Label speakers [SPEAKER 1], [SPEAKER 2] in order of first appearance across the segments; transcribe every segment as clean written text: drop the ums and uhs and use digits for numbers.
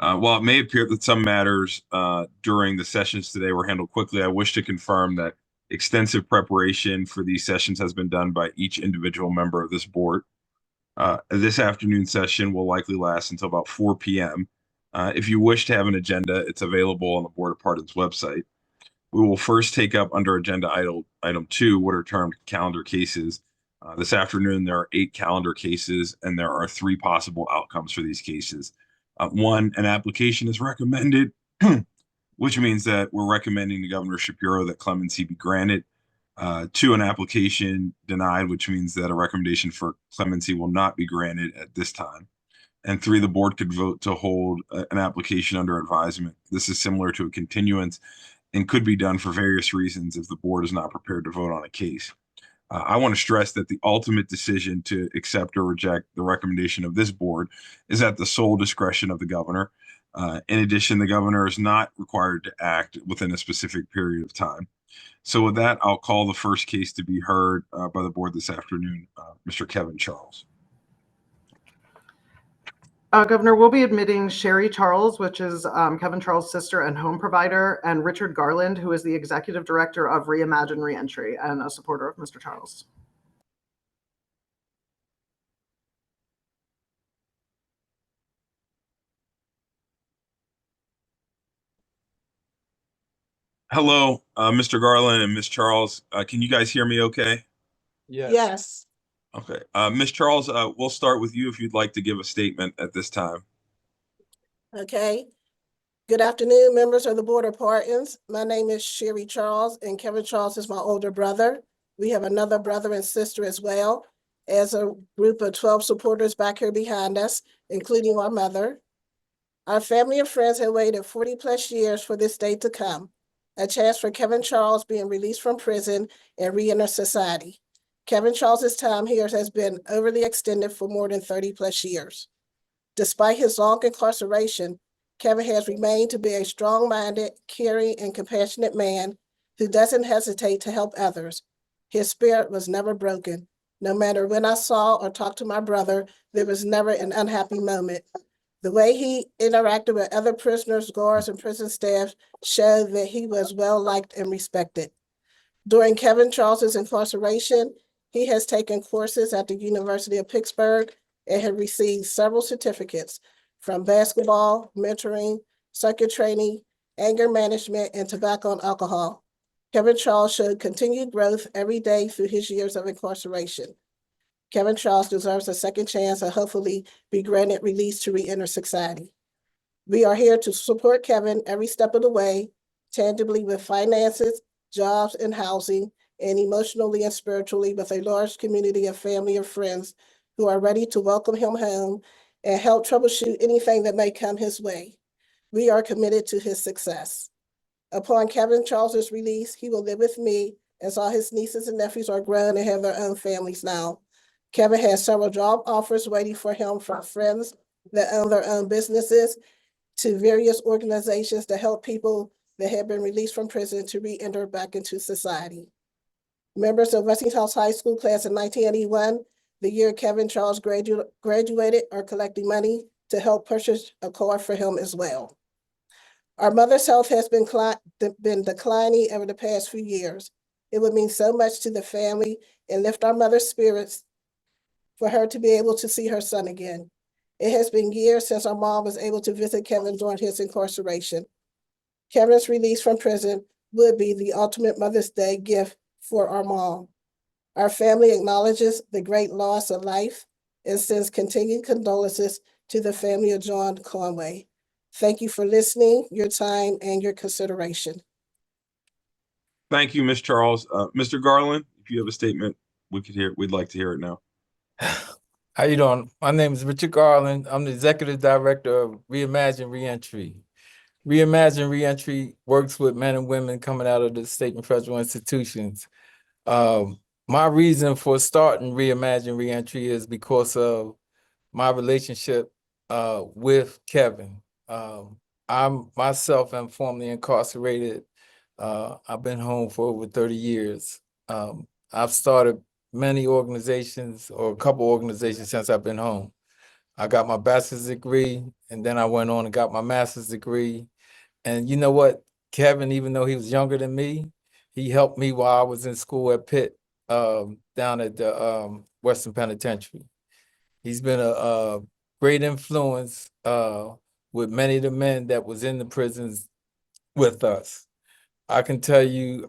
[SPEAKER 1] While it may appear that some matters during the sessions today were handled quickly, I wish to confirm that extensive preparation for these sessions has been done by each individual member of this board. This afternoon session will likely last until about 4 p.m. If you wish to have an agenda, it's available on the Board of Pardons website. We will first take up under agenda item 2, what are termed calendar cases. This afternoon, there are 8 calendar cases, and there are 3 possible outcomes for these cases. 1, an application is recommended, which means that we're recommending to Governor Shapiro that clemency be granted. 2, an application denied, which means that a recommendation for clemency will not be granted at this time. And 3, the board could vote to hold an application under advisement. This is similar to a continuance and could be done for various reasons if the board is not prepared to vote on a case. I want to stress that the ultimate decision to accept or reject the recommendation of this board is at the sole discretion of the governor. In addition, the governor is not required to act within a specific period of time. So with that, I'll call the first case to be heard by the board this afternoon, Mr. Kevin Charles.
[SPEAKER 2] Governor, we'll be admitting Sherry Charles, which is Kevin Charles' sister and home provider, and Richard Garland, who is the executive director of Reimagine Reentry and a supporter of Mr. Charles.
[SPEAKER 1] Hello, Mr. Garland and Ms. Charles. Can you guys hear me okay?
[SPEAKER 3] Yes.
[SPEAKER 1] Okay. Ms. Charles, we'll start with you if you'd like to give a statement at this time.
[SPEAKER 3] Okay. Good afternoon, members of the Board of Pardons. My name is Sherry Charles, and Kevin Charles is my older brother. We have another brother and sister as well, as a group of 12 supporters back here behind us, including our mother. Our family and friends have waited 40 plus years for this day to come, a chance for Kevin Charles being released from prison and re-enter society. Kevin Charles's time here has been overly extended for more than 30 plus years. Despite his long incarceration, Kevin has remained to be a strong-minded, caring, and compassionate man who doesn't hesitate to help others. His spirit was never broken. No matter when I saw or talked to my brother, there was never an unhappy moment. The way he interacted with other prisoners, guards, and prison staff showed that he was well-liked and respected. During Kevin Charles's incarceration, he has taken courses at the University of Pittsburgh and has received several certificates from basketball, mentoring, circuit training, anger management, and tobacco and alcohol. Kevin Charles showed continued growth every day through his years of incarceration. Kevin Charles deserves a second chance and hopefully be granted release to re-enter society. We are here to support Kevin every step of the way, tangibly with finances, jobs, and housing, and emotionally and spiritually with a large community of family and friends who are ready to welcome him home and help troubleshoot anything that may come his way. We are committed to his success. Upon Kevin Charles's release, he will live with me as all his nieces and nephews are grown and have their own families now. Kevin has several job offers waiting for him from friends that own their own businesses to various organizations that help people that have been released from prison to re-enter back into society. Members of Westinghouse High School class in 1981, the year Kevin Charles graduated, are collecting money to help purchase a car for him as well. Our mother's health has been declining over the past few years. It would mean so much to the family and lift our mother's spirits for her to be able to see her son again. It has been years since our mom was able to visit Kevin during his incarceration. Kevin's release from prison would be the ultimate Mother's Day gift for our mom. Our family acknowledges the great loss of life and sends continued condolences to the family of John Conway. Thank you for listening, your time, and your consideration.
[SPEAKER 1] Thank you, Ms. Charles. Mr. Garland, if you have a statement, we'd like to hear it now.
[SPEAKER 4] How you doing? My name is Richard Garland. I'm the executive director of Reimagine Reentry. Reimagine Reentry works with men and women coming out of the state and federal institutions. My reason for starting Reimagine Reentry is because of my relationship with Kevin. I myself am formerly incarcerated. I've been home for over 30 years. I've started many organizations, or a couple organizations, since I've been home. I got my bachelor's degree, and then I went on and got my master's degree. And you know what? Kevin, even though he was younger than me, he helped me while I was in school at Pitt, down at the Western Penitentiary. He's been a great influence with many of the men that was in the prisons with us. I can tell you,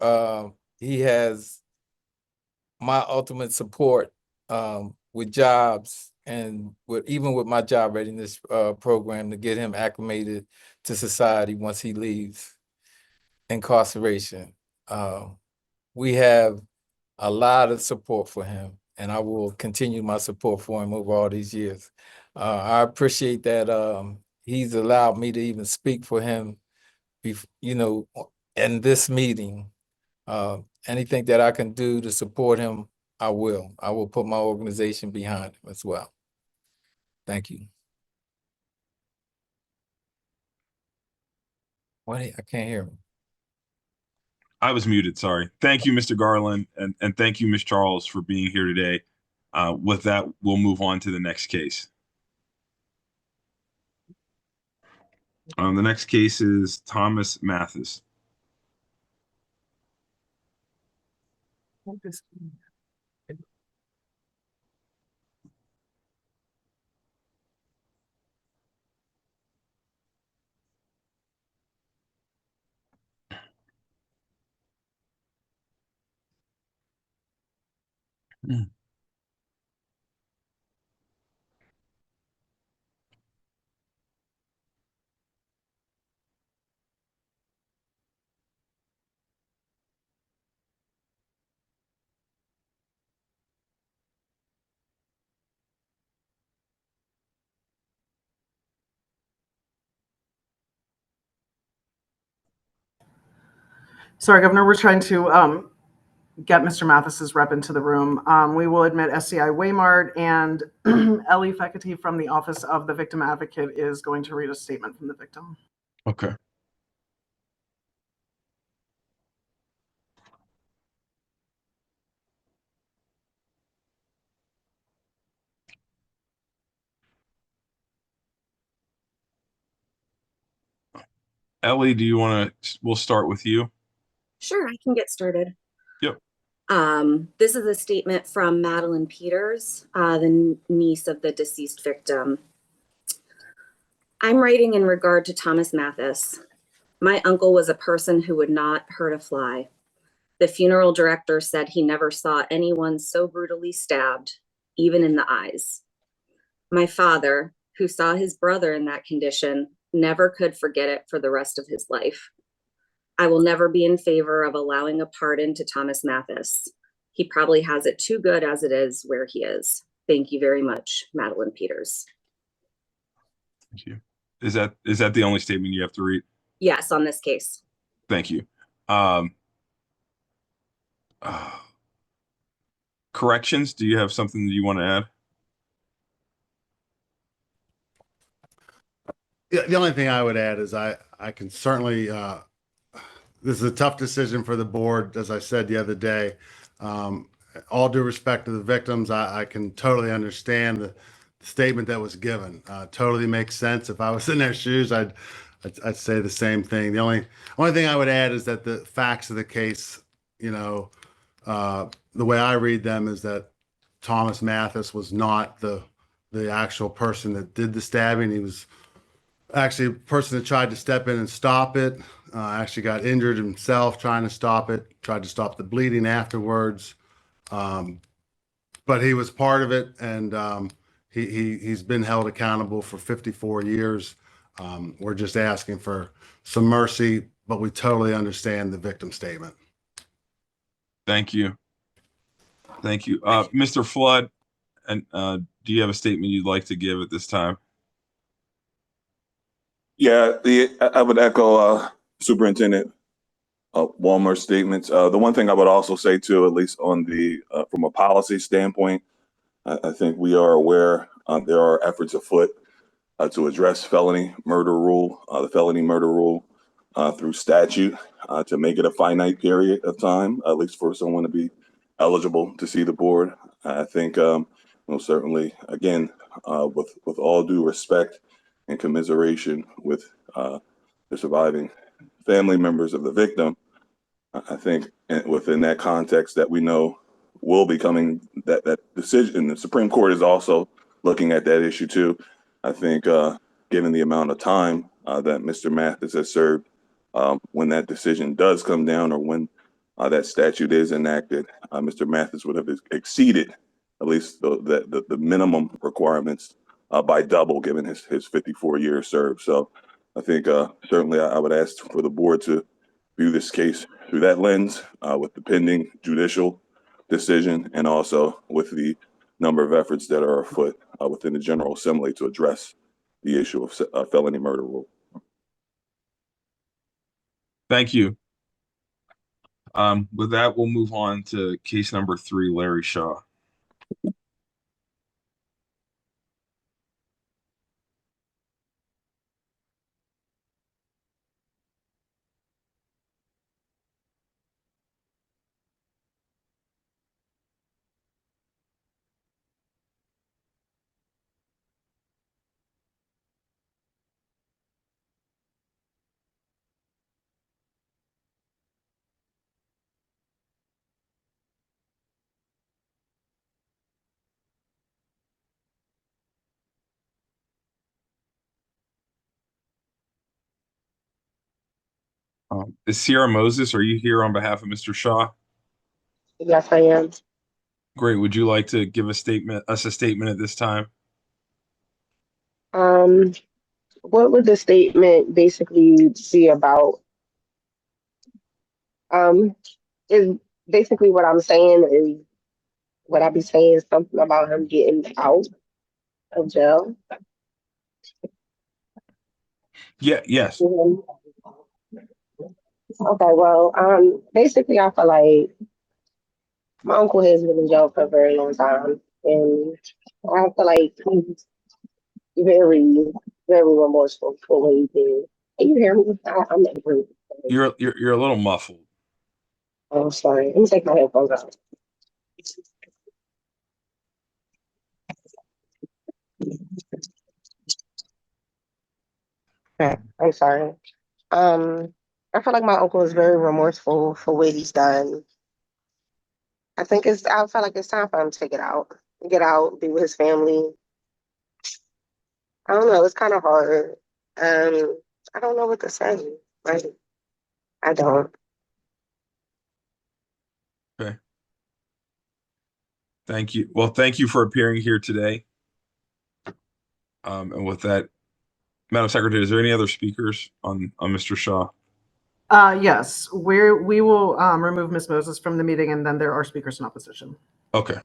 [SPEAKER 4] he has my ultimate support with jobs and even with my job readiness program to get him acclimated to society once he leaves incarceration. We have a lot of support for him, and I will continue my support for him over all these years. I appreciate that he's allowed me to even speak for him, in this meeting. Anything that I can do to support him, I will. I will put my organization behind him as well. Thank you. I can't hear him.
[SPEAKER 1] I was muted, sorry. Thank you, Mr. Garland, and thank you, Ms. Charles, for being here today. With that, we'll move on to the next case. The next case is Thomas Mathis.
[SPEAKER 2] Sorry, Governor, we're trying to get Mr. Mathis's rep into the room. We will admit SCI Waymart, and Ellie Fekete from the Office of the Victim Advocate is going to read a statement from the victim.
[SPEAKER 1] Okay. Ellie, do you want to, we'll start with you.
[SPEAKER 5] Sure, I can get started.
[SPEAKER 1] Yep.
[SPEAKER 5] This is a statement from Madeline Peters, the niece of the deceased victim. I'm writing in regard to Thomas Mathis. My uncle was a person who would not hurt a fly. The funeral director said he never saw anyone so brutally stabbed, even in the eyes. My father, who saw his brother in that condition, never could forget it for the rest of his life. I will never be in favor of allowing a pardon to Thomas Mathis. He probably has it too good as it is where he is. Thank you very much, Madeline Peters.
[SPEAKER 1] Thank you. Is that the only statement you have to read?
[SPEAKER 5] Yes, on this case.
[SPEAKER 1] Thank you. Corrections, do you have something that you want to add?
[SPEAKER 6] Yeah, the only thing I would add is I can certainly, this is a tough decision for the board, as I said the other day. All due respect to the victims, I can totally understand the statement that was given. Totally makes sense. If I was in their shoes, I'd say the same thing. The only thing I would add is that the facts of the case, the way I read them is that Thomas Mathis was not the actual person that did the stabbing. He was actually a person that tried to step in and stop it, actually got injured himself trying to stop it, tried to stop the bleeding afterwards. But he was part of it, and he's been held accountable for 54 years. We're just asking for some mercy, but we totally understand the victim statement.
[SPEAKER 1] Thank you. Thank you. Mr. Flood, and do you have a statement you'd like to give at this time?
[SPEAKER 7] Yeah, I would echo Superintendent Walmer's statements. The one thing I would also say too, at least on the from a policy standpoint, I think we are aware there are efforts afoot to address felony murder rule, the felony murder rule through statute to make it a finite period of time, at least for someone to be eligible to see the board. I think certainly, again, with all due respect and commiseration with the surviving family members of the victim, I think within that context that we know will be coming, that decision, the Supreme Court is also looking at that issue too. I think given the amount of time that Mr. Mathis has served, when that decision does come down or when that statute is enacted, Mr. Mathis would have exceeded at least the minimum requirements by double, given his 54 years served. So I think certainly I would ask for the board to view this case through that lens, with the pending judicial decision and also with the number of efforts that are afoot within the General Assembly to address the issue of felony murder rule.
[SPEAKER 1] Thank you. With that, we'll move on to case number 3, Larry Shaw. Is Sierra Moses, are you here on behalf of Mr. Shaw?
[SPEAKER 8] Yes, I am.
[SPEAKER 1] Great. Would you like to give us a statement at this time?
[SPEAKER 8] What would the statement basically be about? Is basically what I'm saying is, would I be saying something about him getting out of jail?
[SPEAKER 1] Yeah, yes.
[SPEAKER 8] Mhm. Okay, well, basically I feel like my uncle has been in jail for a very long time, and I feel like he's very, very remorseful for what he did. Can you hear me? I'm not hearing you.
[SPEAKER 1] You're a little muffled.
[SPEAKER 8] Oh, sorry. Let me take my headphones out. Okay, I'm sorry. I feel like my uncle is very remorseful for what he's done. I feel like it's time for him to get out, be with his family. I don't know, it's kind of hard. I don't know what to say. Like, I don't.
[SPEAKER 1] Okay. Thank you. Well, thank you for appearing here today. And with that, Madam Secretary, is there any other speakers on Mr. Shaw?
[SPEAKER 2] Yes, we will remove Ms. Moses from the meeting, and then there are speakers in opposition.
[SPEAKER 1] Okay.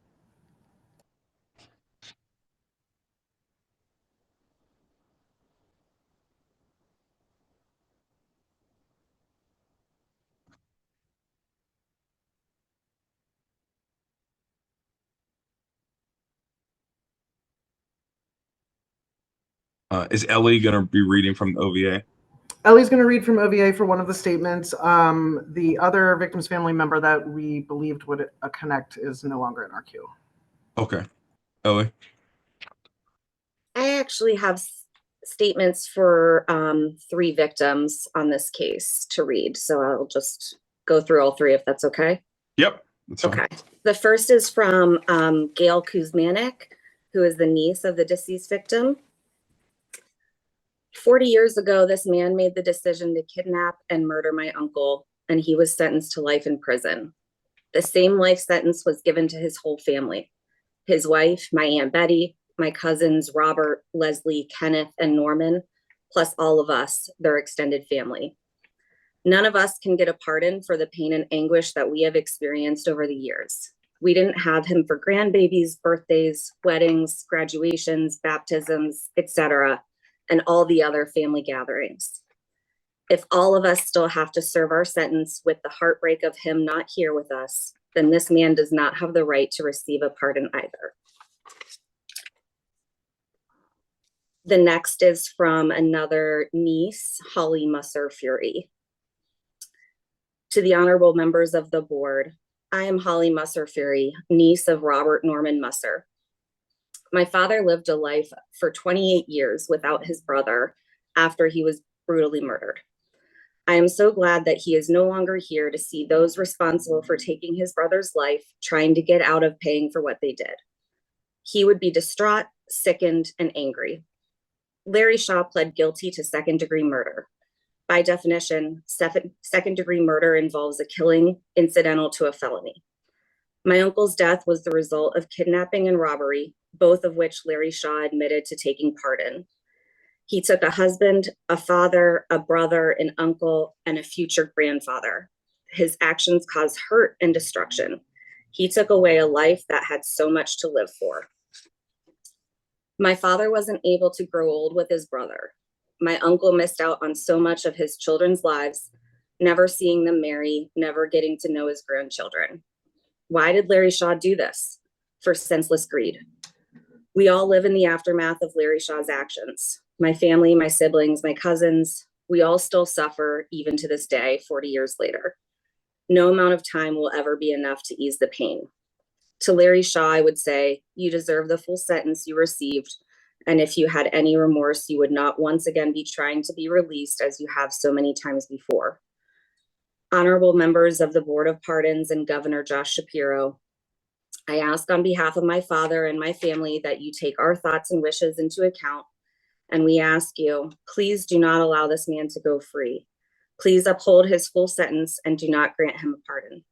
[SPEAKER 1] Is Ellie going to be reading from the OVA?
[SPEAKER 2] Ellie's going to read from OVA for one of the statements. The other victim's family member that we believed would connect is no longer in our queue.
[SPEAKER 1] Okay. Ellie?
[SPEAKER 5] I actually have statements for 3 victims on this case to read, so I'll just go through all 3 if that's okay.
[SPEAKER 1] Yep. That's fine.
[SPEAKER 5] Okay. The first is from Gail Kuzmanik, who is the niece of the deceased victim. 40 years ago, this man made the decision to kidnap and murder my uncle, and he was sentenced to life in prison. The same life sentence was given to his whole family. His wife, my Aunt Betty, my cousins, Robert, Leslie, Kenneth, and Norman, plus all of us, their extended family. None of us can get a pardon for the pain and anguish that we have experienced over the years. We didn't have him for grandbabies, birthdays, weddings, graduations, baptisms, etc., and all the other family gatherings. If all of us still have to serve our sentence with the heartbreak of him not here with us, then this man does not have the right to receive a pardon either. The next is from another niece, Holly Musser Fury. To the honorable members of the board, I am Holly Musser Fury, niece of Robert Norman Musser. My father lived a life for 28 years without his brother after he was brutally murdered. I am so glad that he is no longer here to see those responsible for taking his brother's life trying to get out of paying for what they did. He would be distraught, sickened, and angry. Larry Shaw pled guilty to second-degree murder. By definition, second-degree murder involves a killing incidental to a felony. My uncle's death was the result of kidnapping and robbery, both of which Larry Shaw admitted to taking part in. He took a husband, a father, a brother, an uncle, and a future grandfather. His actions caused hurt and destruction. He took away a life that had so much to live for. My father wasn't able to grow old with his brother. My uncle missed out on so much of his children's lives, never seeing them marry, never getting to know his grandchildren. Why did Larry Shaw do this? For senseless greed. We all live in the aftermath of Larry Shaw's actions. My family, my siblings, my cousins, we all still suffer even to this day, 40 years later. No amount of time will ever be enough to ease the pain. To Larry Shaw, I would say, you deserve the full sentence you received, and if you had any remorse, you would not once again be trying to be released as you have so many times before. Honorable members of the Board of Pardons and Governor Josh Shapiro, I ask on behalf of my father and my family that you take our thoughts and wishes into account, and we ask you, please do not allow this man to go free. Please uphold his full sentence and do not grant him a pardon.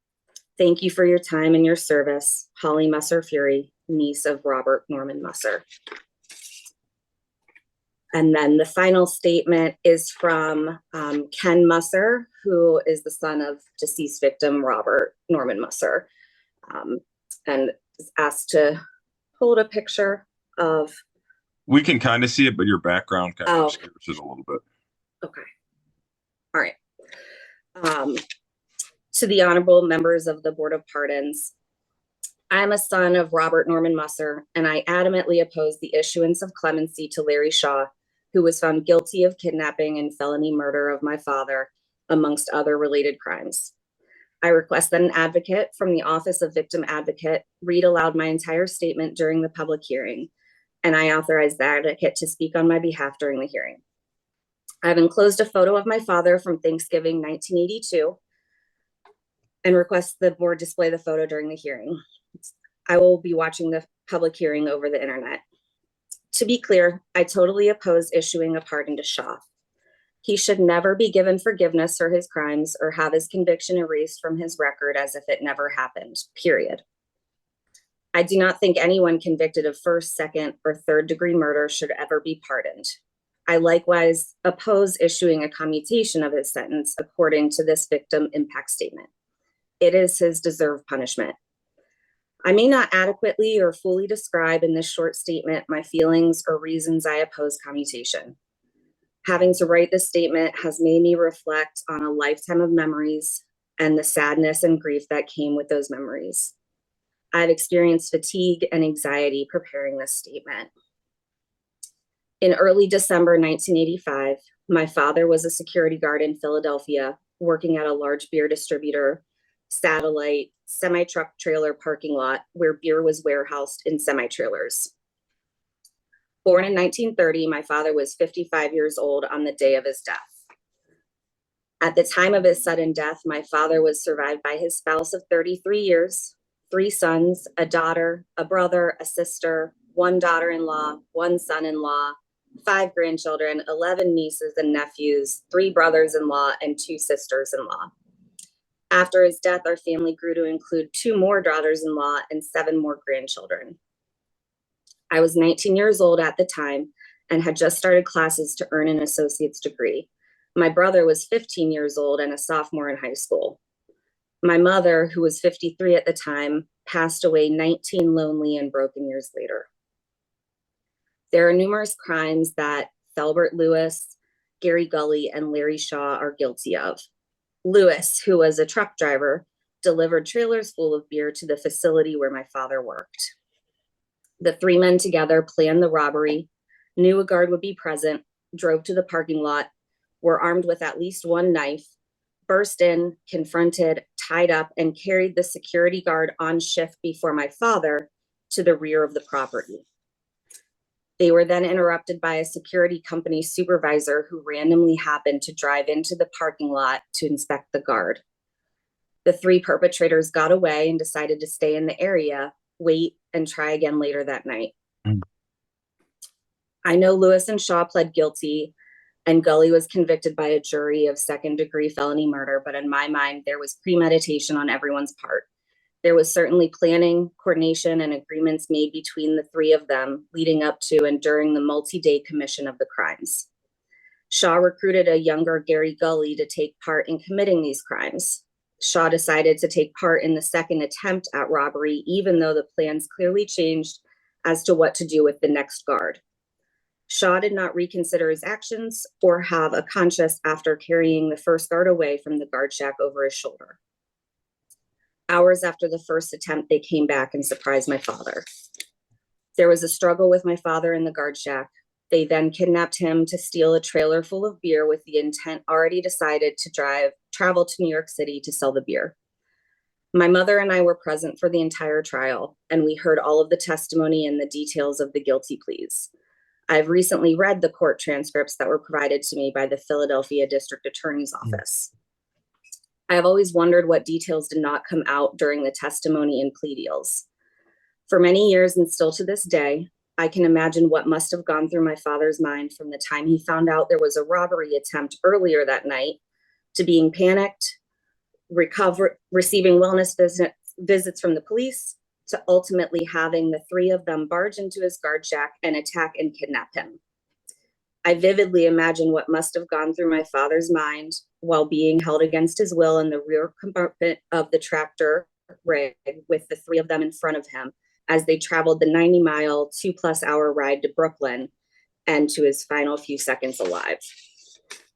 [SPEAKER 5] Thank you for your time and your service. Holly Musser-Fury, niece of Robert Norman Musser. And then the final statement is from Ken Musser, who is the son of deceased victim Robert Norman Musser, and is asked to hold a picture of.
[SPEAKER 1] We can kind of see it, but your background kind of
[SPEAKER 5] Oh.
[SPEAKER 1] obscures it a little bit.
[SPEAKER 5] Okay. All right. To the honorable members of the Board of Pardons, I'm a son of Robert Norman Musser, and I adamantly oppose the issuance of clemency to Larry Shaw, who was found guilty of kidnapping and felony murder of my father, amongst other related crimes. I request that an advocate from the Office of Victim Advocate read aloud my entire statement during the public hearing, and I authorize the advocate to speak on my behalf during the hearing. I've enclosed a photo of my father from Thanksgiving 1982 and request the board display the photo during the hearing. I will be watching the public hearing over the internet. To be clear, I totally oppose issuing a pardon to Shaw. He should never be given forgiveness for his crimes or have his conviction erased from his record as if it never happened, period. I do not think anyone convicted of first, second, or third-degree murder should ever be pardoned. I likewise oppose issuing a commutation of his sentence according to this victim impact statement. It is his deserved punishment. I may not adequately or fully describe in this short statement my feelings or reasons I oppose commutation. Having to write this statement has made me reflect on a lifetime of memories and the sadness and grief that came with those memories. I've experienced fatigue and anxiety preparing this statement. In early December 1985, my father was a security guard in Philadelphia, working at a large beer distributor, satellite, semi-truck trailer parking lot where beer was warehoused in semi-trailers. Born in 1930, my father was 55 years old on the day of his death. At the time of his sudden death, my father was survived by his spouse of 33 years, 3 sons, a daughter, a brother, a sister, 1 daughter-in-law, 1 son-in-law, 5 grandchildren, 11 nieces and nephews, 3 brothers-in-law, and 2 sisters-in-law. After his death, our family grew to include 2 more daughters-in-law and 7 more grandchildren. I was 19 years old at the time and had just started classes to earn an associate's degree. My brother was 15 years old and a sophomore in high school. My mother, who was 53 at the time, passed away 19 lonely and broken years later. There are numerous crimes that Thelbert Lewis, Gary Gully, and Larry Shaw are guilty of. Lewis, who was a truck driver, delivered trailers full of beer to the facility where my father worked. The 3 men together planned the robbery, knew a guard would be present, drove to the parking lot, were armed with at least 1 knife, burst in, confronted, tied up, and carried the security guard on shift before my father to the rear of the property. They were then interrupted by a security company supervisor who randomly happened to drive into the parking lot to inspect the guard. The 3 perpetrators got away and decided to stay in the area, wait, and try again later that night. I know Lewis and Shaw pled guilty and Gully was convicted by a jury of second-degree felony murder, but in my mind, there was premeditation on everyone's part. There was certainly planning, coordination, and agreements made between the 3 of them leading up to and during the multi-day commission of the crimes. Shaw recruited a younger Gary Gully to take part in committing these crimes. Shaw decided to take part in the second attempt at robbery, even though the plans clearly changed as to what to do with the next guard. Shaw did not reconsider his actions or have a conscience after carrying the first guard away from the guard shack over his shoulder. Hours after the first attempt, they came back and surprised my father. There was a struggle with my father in the guard shack. They then kidnapped him to steal a trailer full of beer with the intent already decided to travel to New York City to sell the beer. My mother and I were present for the entire trial, and we heard all of the testimony and the details of the guilty pleas. I've recently read the court transcripts that were provided to me by the Philadelphia District Attorney's Office. I have always wondered what details did not come out during the testimony and plea deals. For many years and still to this day, I can imagine what must have gone through my father's mind from the time he found out there was a robbery attempt earlier that night to being panicked, receiving wellness visits from the police, to ultimately having the 3 of them barge into his guard shack and attack and kidnap him. I vividly imagine what must have gone through my father's mind while being held against his will in the rear compartment of the tractor rig with the 3 of them in front of him as they traveled the 90-mile, 2+ hour ride to Brooklyn and to his final few seconds alive.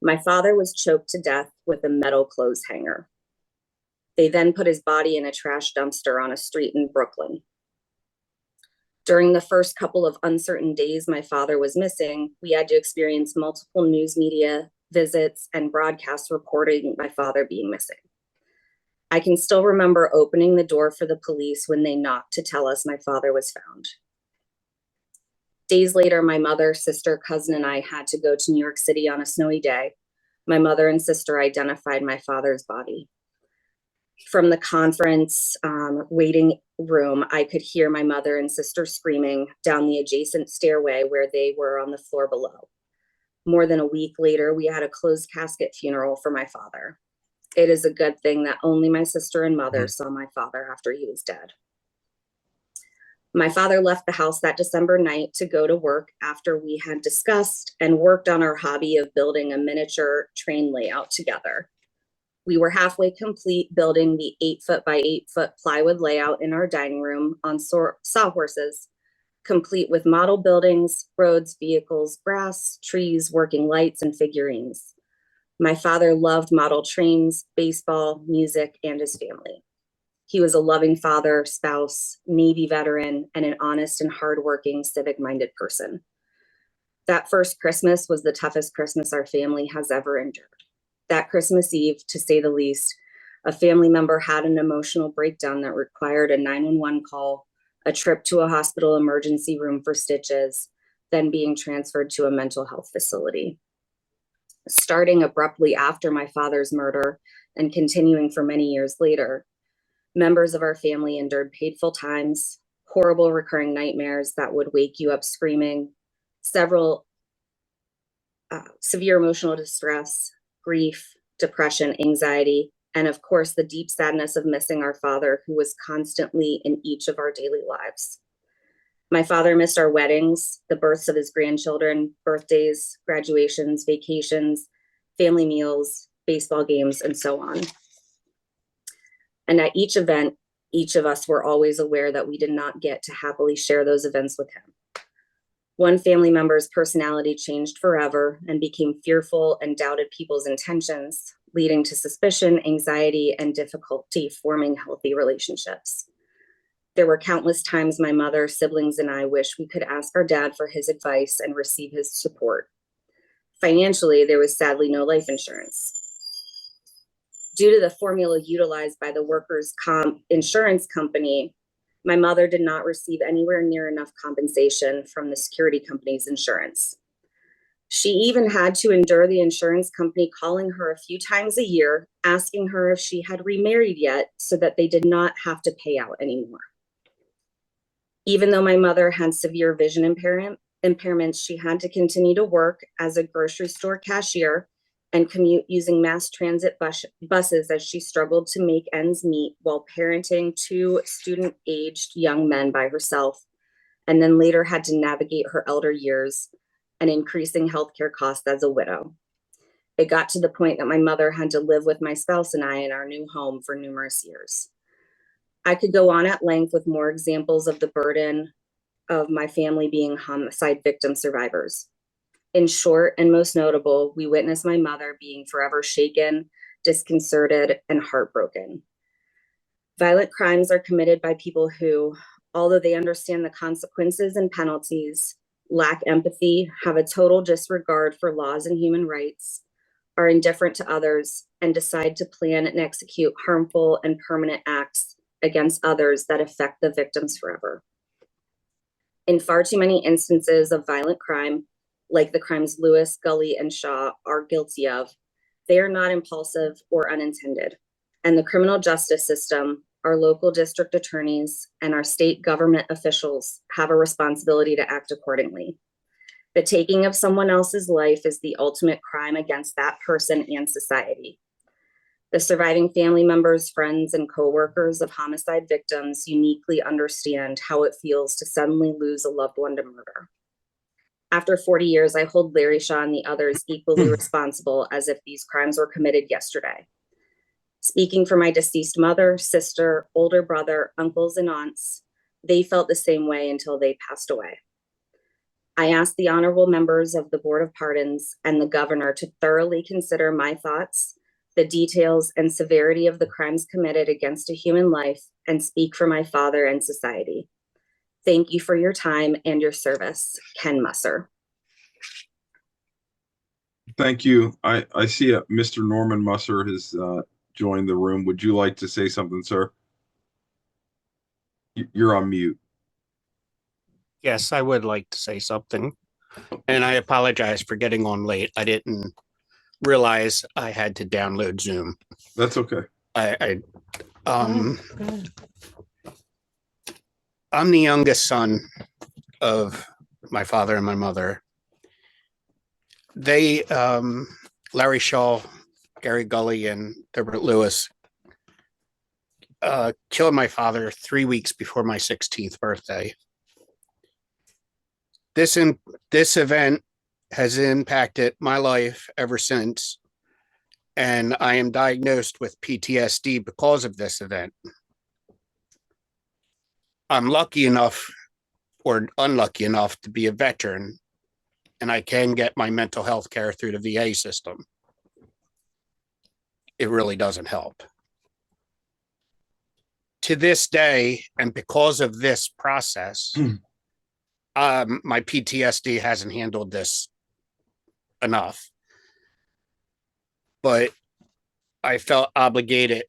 [SPEAKER 5] My father was choked to death with a metal clothes hanger. They then put his body in a trash dumpster on a street in Brooklyn. During the first couple of uncertain days my father was missing, we had to experience multiple news media visits and broadcasts reporting my father being missing. I can still remember opening the door for the police when they knocked to tell us my father was found. Days later, my mother, sister, cousin, and I had to go to New York City on a snowy day. My mother and sister identified my father's body. From the conference waiting room, I could hear my mother and sister screaming down the adjacent stairway where they were on the floor below. More than a week later, we had a closed casket funeral for my father. It is a good thing that only my sister and mother saw my father after he was dead. My father left the house that December night to go to work after we had discussed and worked on our hobby of building a miniature train layout together. We were halfway complete building the 8-foot by 8-foot plywood layout in our dining room on sawhorses, complete with model buildings, roads, vehicles, grass, trees, working lights, and figurines. My father loved model trains, baseball, music, and his family. He was a loving father, spouse, Navy veteran, and an honest and hardworking, civic-minded person. That first Christmas was the toughest Christmas our family has ever endured. That Christmas Eve, to say the least, a family member had an emotional breakdown that required a 911 call, a trip to a hospital emergency room for stitches, then being transferred to a mental health facility. Starting abruptly after my father's murder and continuing for many years later, members of our family endured painful times, horrible recurring nightmares that would wake you up screaming, several severe emotional distress, grief, depression, anxiety, and of course, the deep sadness of missing our father, who was constantly in each of our daily lives. My father missed our weddings, the births of his grandchildren, birthdays, graduations, vacations, family meals, baseball games, and so on. And at each event, each of us were always aware that we did not get to happily share those events with him. One family member's personality changed forever and became fearful and doubted people's intentions, leading to suspicion, anxiety, and difficulty forming healthy relationships. There were countless times my mother, siblings, and I wished we could ask our dad for his advice and receive his support. Financially, there was sadly no life insurance. Due to the formula utilized by the workers' comp insurance company, My mother did not receive anywhere near enough compensation from the security company's insurance. She even had to endure the insurance company calling her a few times a year, asking her if she had remarried yet so that they did not have to pay out anymore. Even though my mother had severe vision impairments, she had to continue to work as a grocery store cashier and commute using mass transit buses as she struggled to make ends meet while parenting 2 student-aged young men by herself, and then later had to navigate her elder years and increasing healthcare costs as a widow. It got to the point that my mother had to live with my spouse and I in our new home for numerous years. I could go on at length with more examples of the burden of my family being homicide victim survivors. In short, and most notable, we witnessed my mother being forever shaken, disconcerted, and heartbroken. Violent crimes are committed by people who, although they understand the consequences and penalties, lack empathy, have a total disregard for laws and human rights, are indifferent to others, and decide to plan and execute harmful and permanent acts against others that affect the victims forever. In far too many instances of violent crime, like the crimes Lewis, Gully, and Shaw are guilty of, they are not impulsive or unintended. And the criminal justice system, our local district attorneys, and our state government officials have a responsibility to act accordingly. The taking of someone else's life is the ultimate crime against that person and society. The surviving family members, friends, and coworkers of homicide victims uniquely understand how it feels to suddenly lose a loved one to murder. After 40 years, I hold Larry Shaw and the others equally responsible as if these crimes were committed yesterday. Speaking for my deceased mother, sister, older brother, uncles, and aunts, they felt the same way until they passed away. I asked the honorable members of the Board of Pardons and the governor to thoroughly consider my thoughts, the details and severity of the crimes committed against a human life, and speak for my father and society. Thank you for your time and your service, Ken Musser.
[SPEAKER 1] Thank you. I see Mr. Norman Musser has joined the room. Would you like to say something, sir? You're on mute.
[SPEAKER 9] Yes, I would like to say something. And I apologize for getting on late. I didn't realize I had to download Zoom.
[SPEAKER 1] That's okay.
[SPEAKER 9] I'm the youngest son of my father and my mother. They, Larry Shaw, Gary Gully, and Herbert Lewis killed my father 3 weeks before my 16th birthday. This event has impacted my life ever since, and I am diagnosed with PTSD because of this event. I'm lucky enough or unlucky enough to be a veteran, and I can get my mental health care through the VA system. It really doesn't help. To this day, and because of this process, my PTSD hasn't handled this enough. But I felt obligated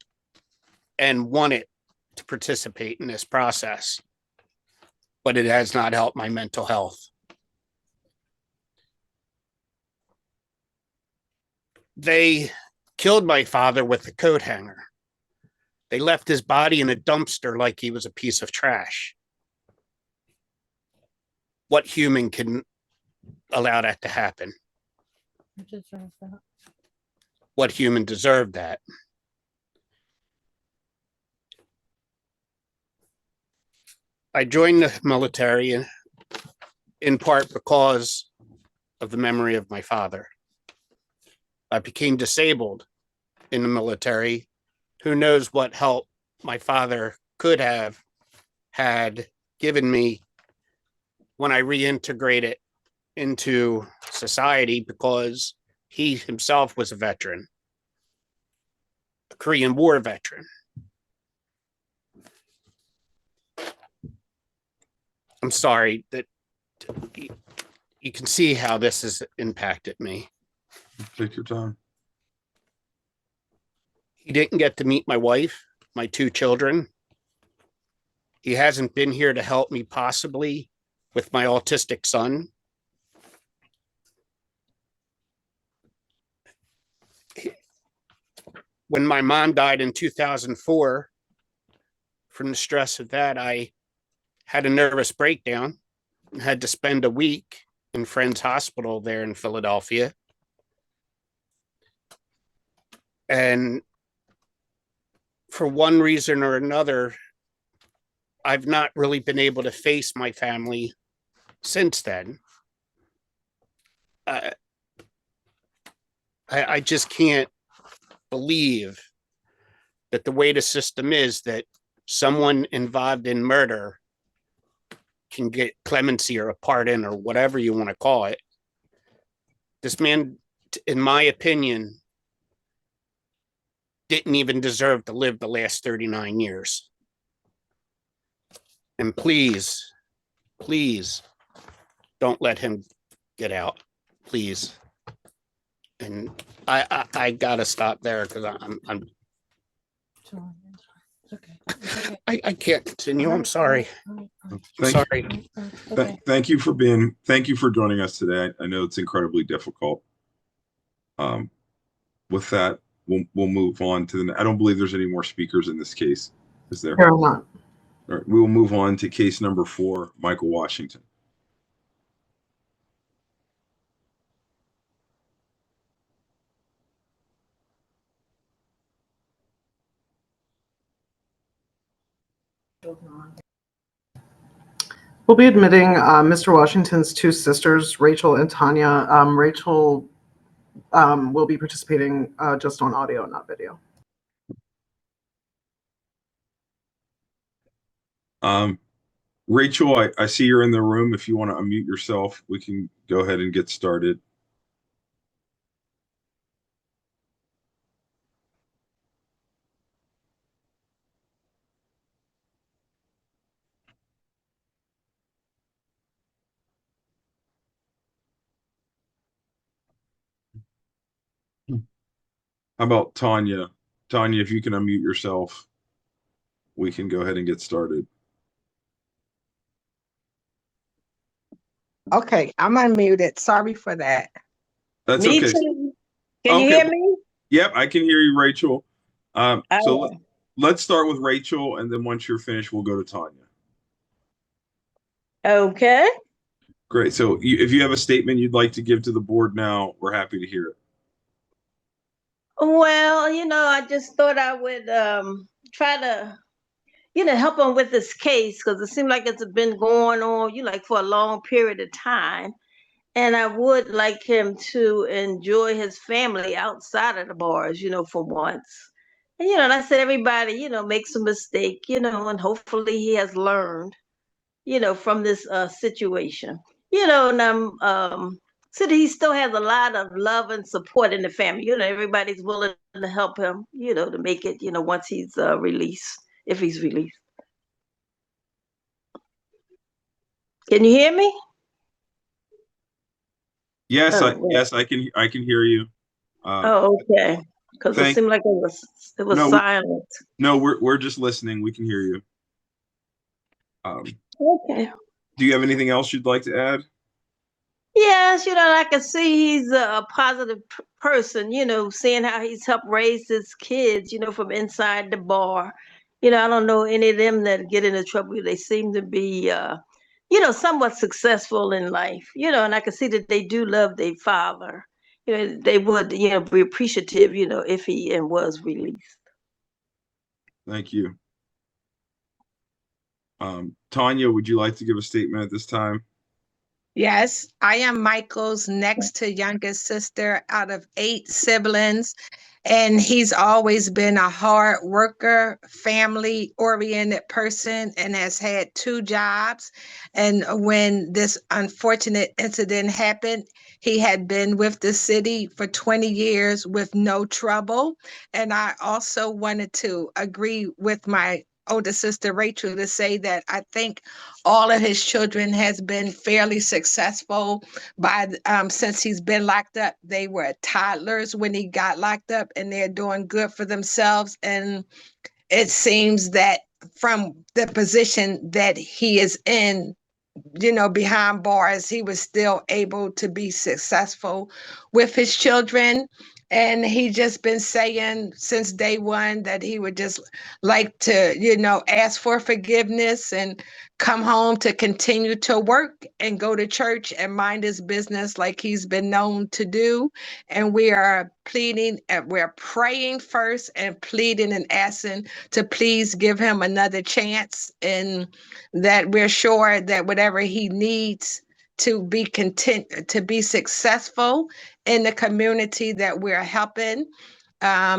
[SPEAKER 9] and wanted to participate in this process, but it has not helped my mental health. They killed my father with a coat hanger. They left his body in a dumpster like he was a piece of trash. What human can allow that to happen? What human deserved that? I joined the military in part because of the memory of my father. I became disabled in the military. Who knows what help my father could have had given me when I reintegrated into society, because he himself was a veteran, a Korean War veteran. I'm sorry that you can see how this has impacted me.
[SPEAKER 1] Take your time.
[SPEAKER 9] He didn't get to meet my wife, my 2 children. He hasn't been here to help me possibly with my autistic son. When my mom died in 2004, from the stress of that, I had a nervous breakdown and had to spend a week in Friends Hospital there in Philadelphia. And for one reason or another, I've not really been able to face my family since then. I just can't believe that the way the system is, that someone involved in murder can get clemency or a pardon or whatever you want to call it. This man, in my opinion, didn't even deserve to live the last 39 years. And please, please don't let him get out, please. And I gotta stop there because I can't continue. I'm sorry.
[SPEAKER 1] Thank you for joining us today. I know it's incredibly difficult. With that, we'll move on to the. I don't believe there's any more speakers in this case. Is there?
[SPEAKER 2] Here, I'm not.
[SPEAKER 1] All right, we will move on to case number 4, Michael Washington.
[SPEAKER 2] We'll be admitting Mr. Washington's 2 sisters, Rachel and Tanya. Rachel will be participating just on audio, not video.
[SPEAKER 1] Rachel, I see you're in the room. If you want to unmute yourself, we can go ahead and get started. How about Tanya? Tanya, if you can unmute yourself, we can go ahead and get started.
[SPEAKER 10] Okay, I'm unmuted. Sorry for that.
[SPEAKER 1] That's
[SPEAKER 10] Me
[SPEAKER 1] okay.
[SPEAKER 10] too. Can you
[SPEAKER 1] Okay.
[SPEAKER 10] hear me?
[SPEAKER 1] Yep, I can hear you, Rachel. So
[SPEAKER 10] Okay.
[SPEAKER 1] let's start with Rachel, and then once you're finished, we'll go to Tanya.
[SPEAKER 10] Okay.
[SPEAKER 1] Great. So if you have a statement you'd like to give to the board now, we're happy to hear it.
[SPEAKER 10] Well, I just thought I would try to, help him with this case because it seemed like it's been going on, for a long period of time. And I would like him to enjoy his family outside of the bars, for once. And, and I said, everybody, makes a mistake, and hopefully he has learned, from this situation, and so that he still has a lot of love and support in the family. Everybody's willing to help him, to make it, once he's released, if he's released. Can you hear me?
[SPEAKER 1] Yes,
[SPEAKER 10] Oh,
[SPEAKER 1] yes, I can hear you.
[SPEAKER 10] Okay. Because it seemed like it was
[SPEAKER 1] No,
[SPEAKER 10] silent.
[SPEAKER 1] No, we're just listening. We can hear you.
[SPEAKER 10] Okay.
[SPEAKER 1] Do you have anything else you'd like to add?
[SPEAKER 10] Yes, I can see he's a positive person, seeing how he's helped raise his kids, from inside the bar. I don't know any of them that get into trouble. They seem to be, somewhat successful in life, and I can see that they do love their father. They would, be appreciative, if he was released.
[SPEAKER 1] Thank you. Tanya, would you like to give a statement at this time?
[SPEAKER 11] Yes, I am Michael's next to youngest sister out of 8 siblings. And he's always been a hard worker, family-oriented person, and has had 2 jobs. And when this unfortunate incident happened, he had been with the city for 20 years with no trouble. And I also wanted to agree with my older sister Rachel to say that I think all of his children has been fairly successful since he's been locked up. They were toddlers when he got locked up, and they're doing good for themselves. And it seems that from the position that he is in, behind bars, he was still able to be successful with his children. And he just been saying since day one that he would just like to, ask for forgiveness and come home to continue to work and go to church and mind his business like he's been known to do. And we are pleading, we're praying first and pleading and asking to please give him another chance, and that we're sure that whatever he needs to be content, to be successful in the community that we're helping.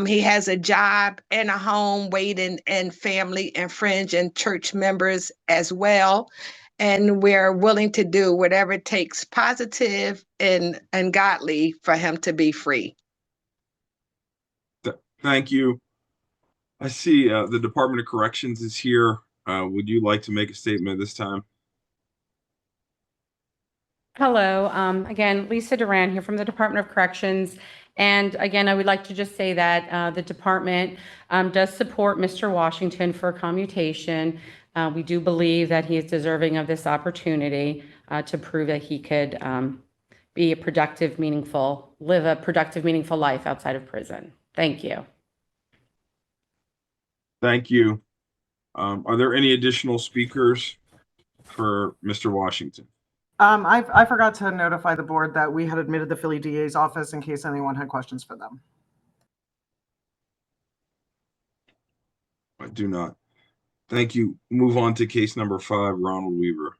[SPEAKER 11] He has a job and a home waiting, and family and friends and church members as well. And we're willing to do whatever it takes, positive and godly, for him to be free.
[SPEAKER 1] Thank you. I see the Department of Corrections is here. Would you like to make a statement this time?
[SPEAKER 12] Hello, again, Lisa Duran here from the Department of Corrections. And again, I would like to just say that the department does support Mr. Washington for commutation. We do believe that he is deserving of this opportunity to prove that he could live a productive, meaningful life outside of prison. Thank you.
[SPEAKER 1] Thank you. Are there any additional speakers for Mr. Washington?
[SPEAKER 2] I forgot to notify the board that we had admitted the Philly DA's office in case anyone had questions for them.
[SPEAKER 1] I do not. Thank you. Move on to case number 5, Ronald Weaver.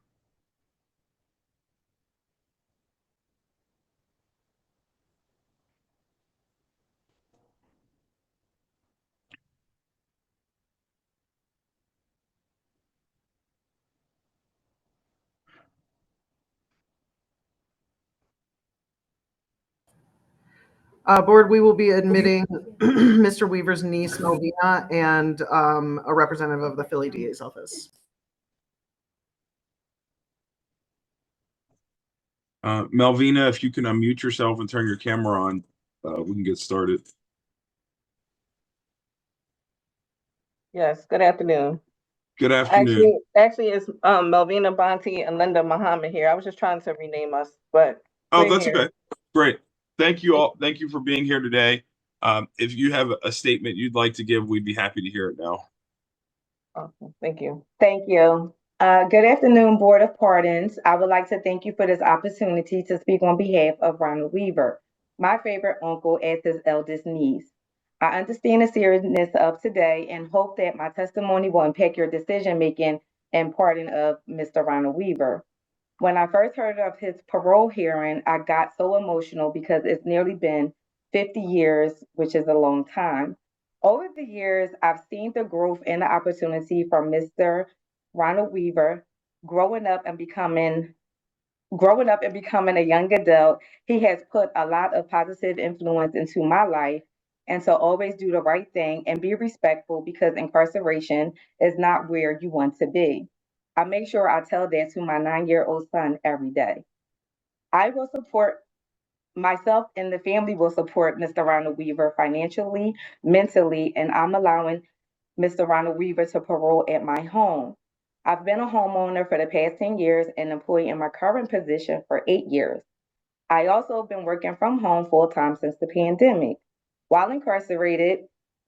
[SPEAKER 2] Board, we will be admitting Mr. Weaver's niece, Melvina, and a representative of the Philly DA's office.
[SPEAKER 1] Melvina, if you can unmute yourself and turn your camera on, we can get started.
[SPEAKER 13] Yes, good afternoon.
[SPEAKER 1] Good afternoon.
[SPEAKER 13] Actually, it's Melvina Bonte and Linda Muhammad here. I was just trying to rename us, but
[SPEAKER 1] Oh,
[SPEAKER 13] we're
[SPEAKER 1] that's
[SPEAKER 13] here.
[SPEAKER 1] okay. Great. Thank you all. Thank you for being here today. If you have a statement you'd like to give, we'd be happy to hear it now.
[SPEAKER 13] Awesome. Thank you. Thank you. Good afternoon, Board of Pardons. I would like to thank you for this opportunity to speak on behalf of Ronald Weaver, my favorite uncle as his eldest niece. I understand the seriousness of today and hope that my testimony will impact your decision-making and pardon of Mr. Ronald Weaver. When I first heard of his parole hearing, I got so emotional because it's nearly been 50 years, which is a long time. Over the years, I've seen the growth and the opportunity from Mr. Ronald Weaver growing up and becoming a young adult. He has put a lot of positive influence into my life, and to always do the right thing and be respectful, because incarceration is not where you want to be. I make sure I tell that to my 9-year-old son every day. I will support myself, and the family will support Mr. Ronald Weaver financially, mentally, and I'm allowing Mr. Ronald Weaver to parole at my home. I've been a homeowner for the past 10 years and employed in my current position for 8 years. I also have been working from home full-time since the pandemic. While incarcerated,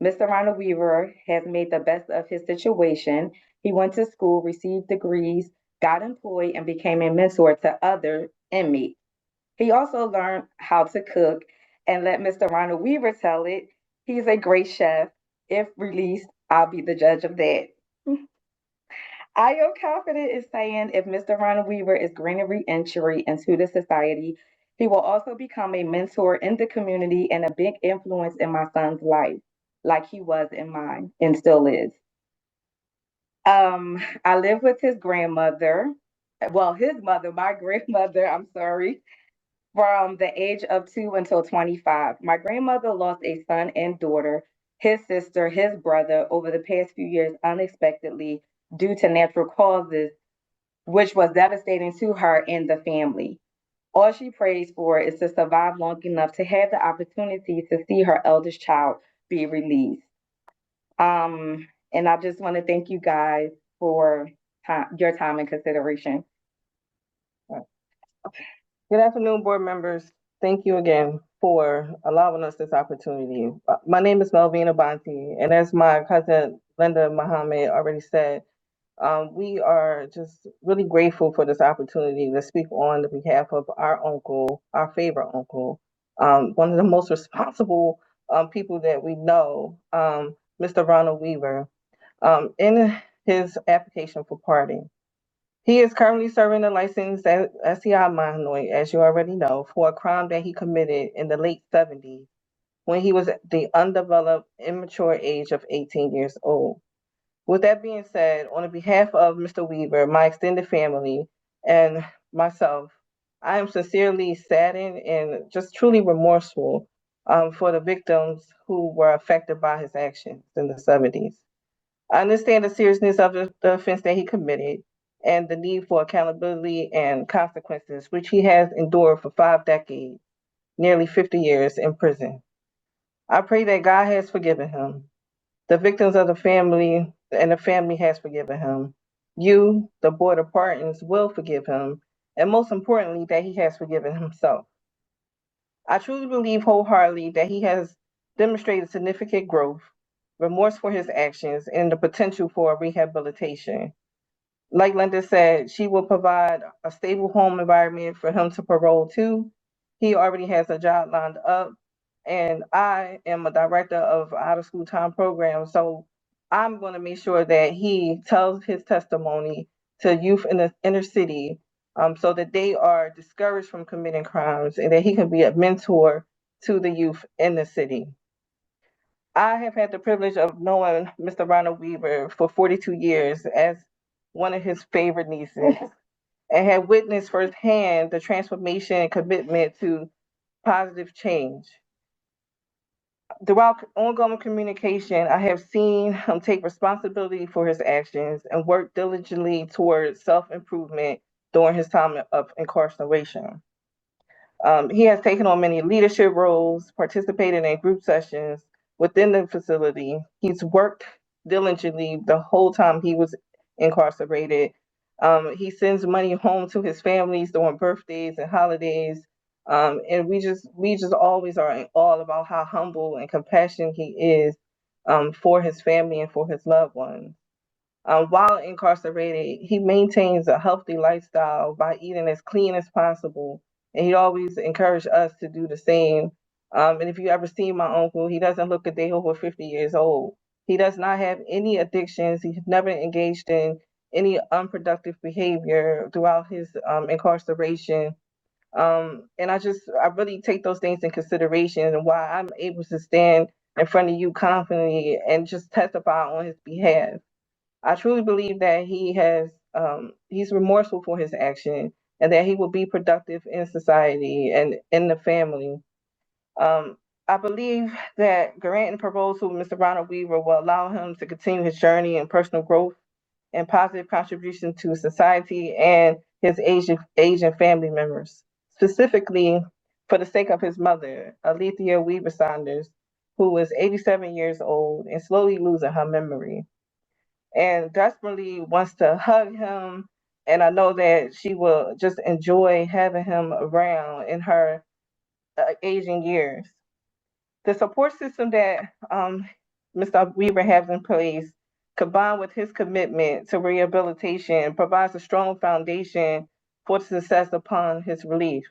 [SPEAKER 13] Mr. Ronald Weaver has made the best of his situation. He went to school, received degrees, got employed, and became a mentor to other inmates. He also learned how to cook, and let Mr. Ronald Weaver tell it, he's a great chef. If released, I'll be the judge of that. I am confident in saying if Mr. Ronald Weaver is granted re-entry into the society, he will also become a mentor in the community and a big influence in my son's life, like he was in mine and still is. I live with his grandmother, his mother, my grandmother, I'm sorry, from the age of 2 until 25. My grandmother lost a son and daughter, his sister, his brother, over the past few years unexpectedly due to natural causes, which was devastating to her and the family. All she prays for is to survive long enough to have the opportunity to see her eldest child be released. And I just want to thank you guys for your time and consideration.
[SPEAKER 14] Good afternoon, board members. Thank you again for allowing us this opportunity. My name is Melvina Bonte, and as my cousin Linda Muhammad already said, we are just really grateful for this opportunity to speak on the behalf of our uncle, our favorite uncle, one of the most responsible people that we know, Mr. Ronald Weaver, in his application for pardon. He is currently serving a licensed SCI minor, as you already know, for a crime that he committed in the late 70s when he was the undeveloped, immature age of 18 years old. With that being said, on behalf of Mr. Weaver, my extended family, and myself, I am sincerely saddened and just truly remorseful for the victims who were affected by his actions in the 70s. I understand the seriousness of the offense that he committed and the need for accountability and consequences, which he has endured for 5 decades, nearly 50 years in prison. I pray that God has forgiven him. The victims of the family and the family has forgiven him. You, the Board of Pardons, will forgive him, and most importantly, that he has forgiven himself. I truly believe wholeheartedly that he has demonstrated significant growth, remorse for his actions, and the potential for rehabilitation. Like Linda said, she will provide a stable home environment for him to parole to. He already has a job lined up, and I am a director of out of school time program. So I'm going to make sure that he tells his testimony to youth in the inner city, so that they are discouraged from committing crimes and that he can be a mentor to the youth in the city. I have had the privilege of knowing Mr. Ronald Weaver for 42 years as one of his favorite nieces and have witnessed firsthand the transformation and commitment to positive change. Throughout ongoing communication, I have seen him take responsibility for his actions and work diligently towards self-improvement during his time of incarceration. He has taken on many leadership roles, participated in group sessions within the facility. He's worked diligently the whole time he was incarcerated. He sends money home to his families during birthdays and holidays. And we just always are in awe about how humble and compassionate he is for his family and for his loved ones. While incarcerated, he maintains a healthy lifestyle by eating as clean as possible, and he always encouraged us to do the same. And if you ever see my uncle, he doesn't look a day over 50 years old. He does not have any addictions. He's never engaged in any unproductive behavior throughout his incarceration. And I really take those things in consideration and why I'm able to stand in front of you confidently and just testify on his behalf. I truly believe that he's remorseful for his action and that he will be productive in society and in the family. I believe that granting parole to Mr. Ronald Weaver will allow him to continue his journey in personal growth and positive contribution to society and his Asian family members, specifically for the sake of his mother, Alethea Weaver Saunders, who is 87 years old and slowly losing her memory, and desperately wants to hug him. And I know that she will just enjoy having him around in her aging years. The support system that Mr. Weaver has in place, combined with his commitment to rehabilitation, provides a strong foundation for success upon his release.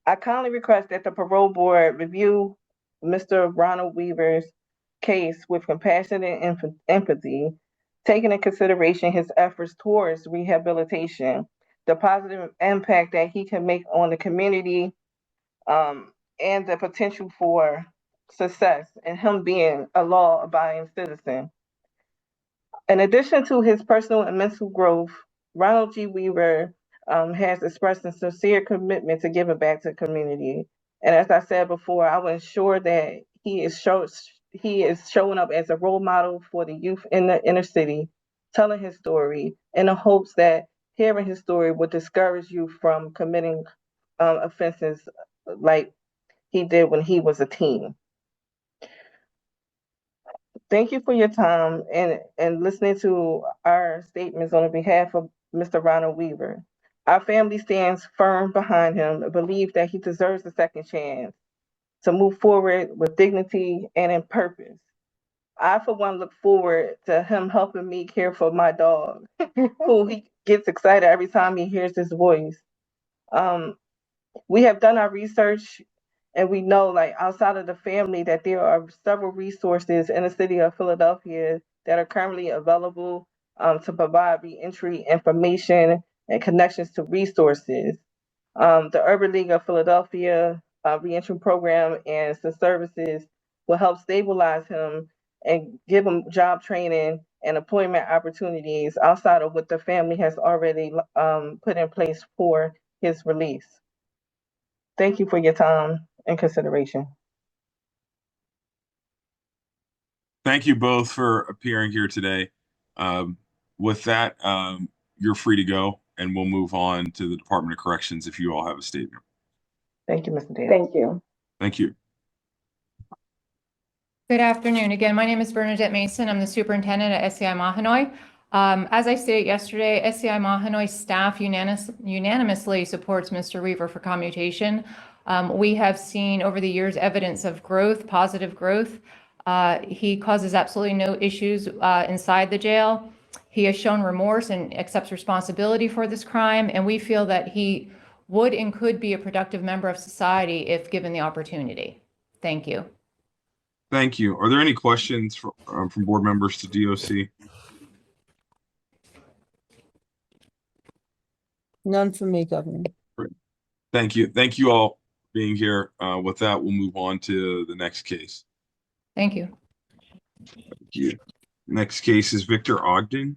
[SPEAKER 14] I kindly request that the parole board review Mr. Ronald Weaver's case with compassion and empathy, taking into consideration his efforts towards rehabilitation, the positive impact that he can make on the community, and the potential for success and him being a law-abiding citizen. In addition to his personal and mental growth, Ronald G. Weaver has expressed a sincere commitment to giving back to the community. And as I said before, I will ensure that he is showing up as a role model for the youth in the inner city, telling his story in the hopes that hearing his story would discourage you from committing offenses like he did when he was a teen. Thank you for your time and listening to our statements on behalf of Mr. Ronald Weaver. Our family stands firm behind him and believe that he deserves a second chance to move forward with dignity and in purpose. I, for one, look forward to him helping me care for my dog, who he gets excited every time he hears his voice. We have done our research and we know, like, outside of the family, that there are several resources in the city of Philadelphia that are currently available to provide reentry information and connections to resources. The Urban League of Philadelphia reentry program and some services will help stabilize him and give him job training and employment opportunities outside of what the family has already put in place for his release. Thank you for your time and consideration.
[SPEAKER 1] Thank you both for appearing here today. With that, you're free to go, and we'll move on to the Department of Corrections if you all have a statement.
[SPEAKER 14] Thank you, Mr. Davis.
[SPEAKER 13] Thank you.
[SPEAKER 1] Thank you.
[SPEAKER 15] Good afternoon. Again, my name is Bernadette Mason. I'm the superintendent at SCI Mahanoy. As I stated yesterday, SCI Mahanoy staff unanimously supports Mr. Weaver for commutation. We have seen over the years evidence of growth, positive growth. He causes absolutely no issues inside the jail. He has shown remorse and accepts responsibility for this crime, and we feel that he would and could be a productive member of society if given the opportunity. Thank you.
[SPEAKER 1] Thank you. Are there any questions from board members to DOC?
[SPEAKER 16] None for me, Governor.
[SPEAKER 1] Great. Thank you. Thank you all for being here. With that, we'll move on to the next case.
[SPEAKER 15] Thank you.
[SPEAKER 1] Thank you. Next case is Victor Ogden.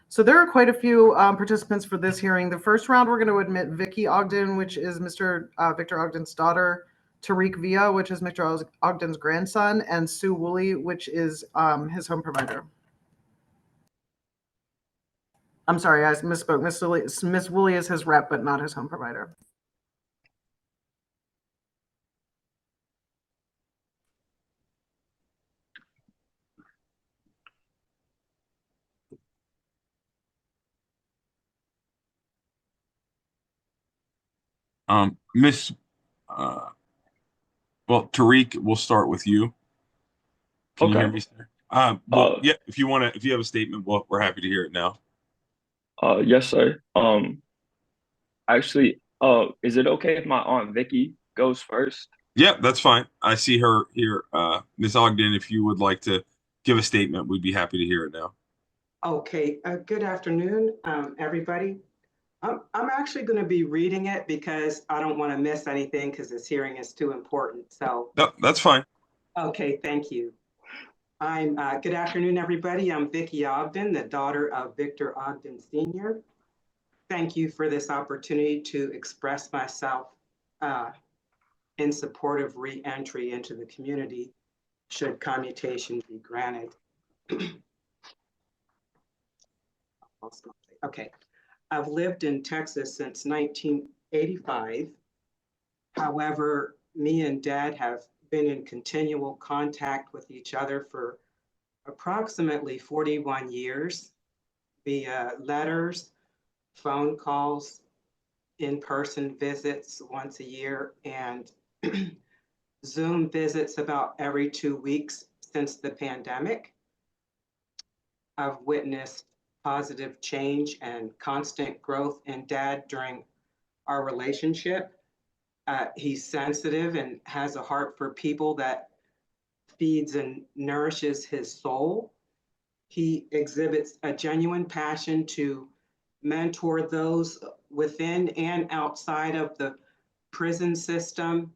[SPEAKER 2] So there are quite a few participants for this hearing. The first round, we're going to admit Vicky Ogden, which is Mr. Victor Ogden's daughter, Tariq Villa, which is Mr. Ogden's grandson, and Sue Woolley, which is his home provider. I'm sorry, I misspoke. Miss Woolley is his rep, but not his home provider.
[SPEAKER 1] Well, Tariq, we'll start with you. Can you hear me, sir? Well, yeah, if you have a statement, well, we're happy to hear it now.
[SPEAKER 17] Yes, sir. Actually, is it okay if my Aunt Vicky goes first?
[SPEAKER 1] Yeah, that's fine. I see her here. Ms. Ogden, if you would like to give a statement, we'd be happy to hear it now.
[SPEAKER 18] Okay, good afternoon, everybody. I'm actually going to be reading it because I don't want to miss anything because this hearing is too important. So
[SPEAKER 1] No, that's fine.
[SPEAKER 18] okay, thank you. Good afternoon, everybody. I'm Vicky Ogden, the daughter of Victor Ogden Sr. Thank you for this opportunity to express myself in support of re-entry into the community should commutation be granted. Okay. I've lived in Texas since 1985. However, me and Dad have been in continual contact with each other for approximately 41 years via letters, phone calls, in-person visits once a year, and Zoom visits about every 2 weeks since the pandemic. I've witnessed positive change and constant growth in Dad during our relationship. He's sensitive and has a heart for people that feeds and nourishes his soul. He exhibits a genuine passion to mentor those within and outside of the prison system.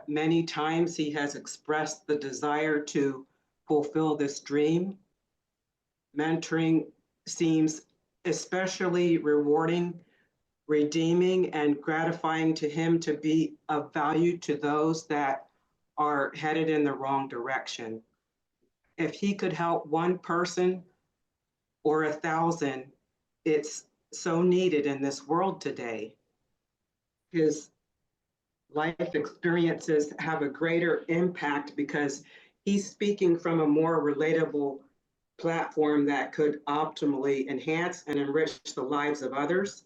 [SPEAKER 18] Many times he has expressed the desire to fulfill this dream. Mentoring seems especially rewarding, redeeming, and gratifying to him to be of value to those that are headed in the wrong direction. If he could help one person or 1,000, it's so needed in this world today. His life experiences have a greater impact because he's speaking from a more relatable platform that could optimally enhance and enrich the lives of others.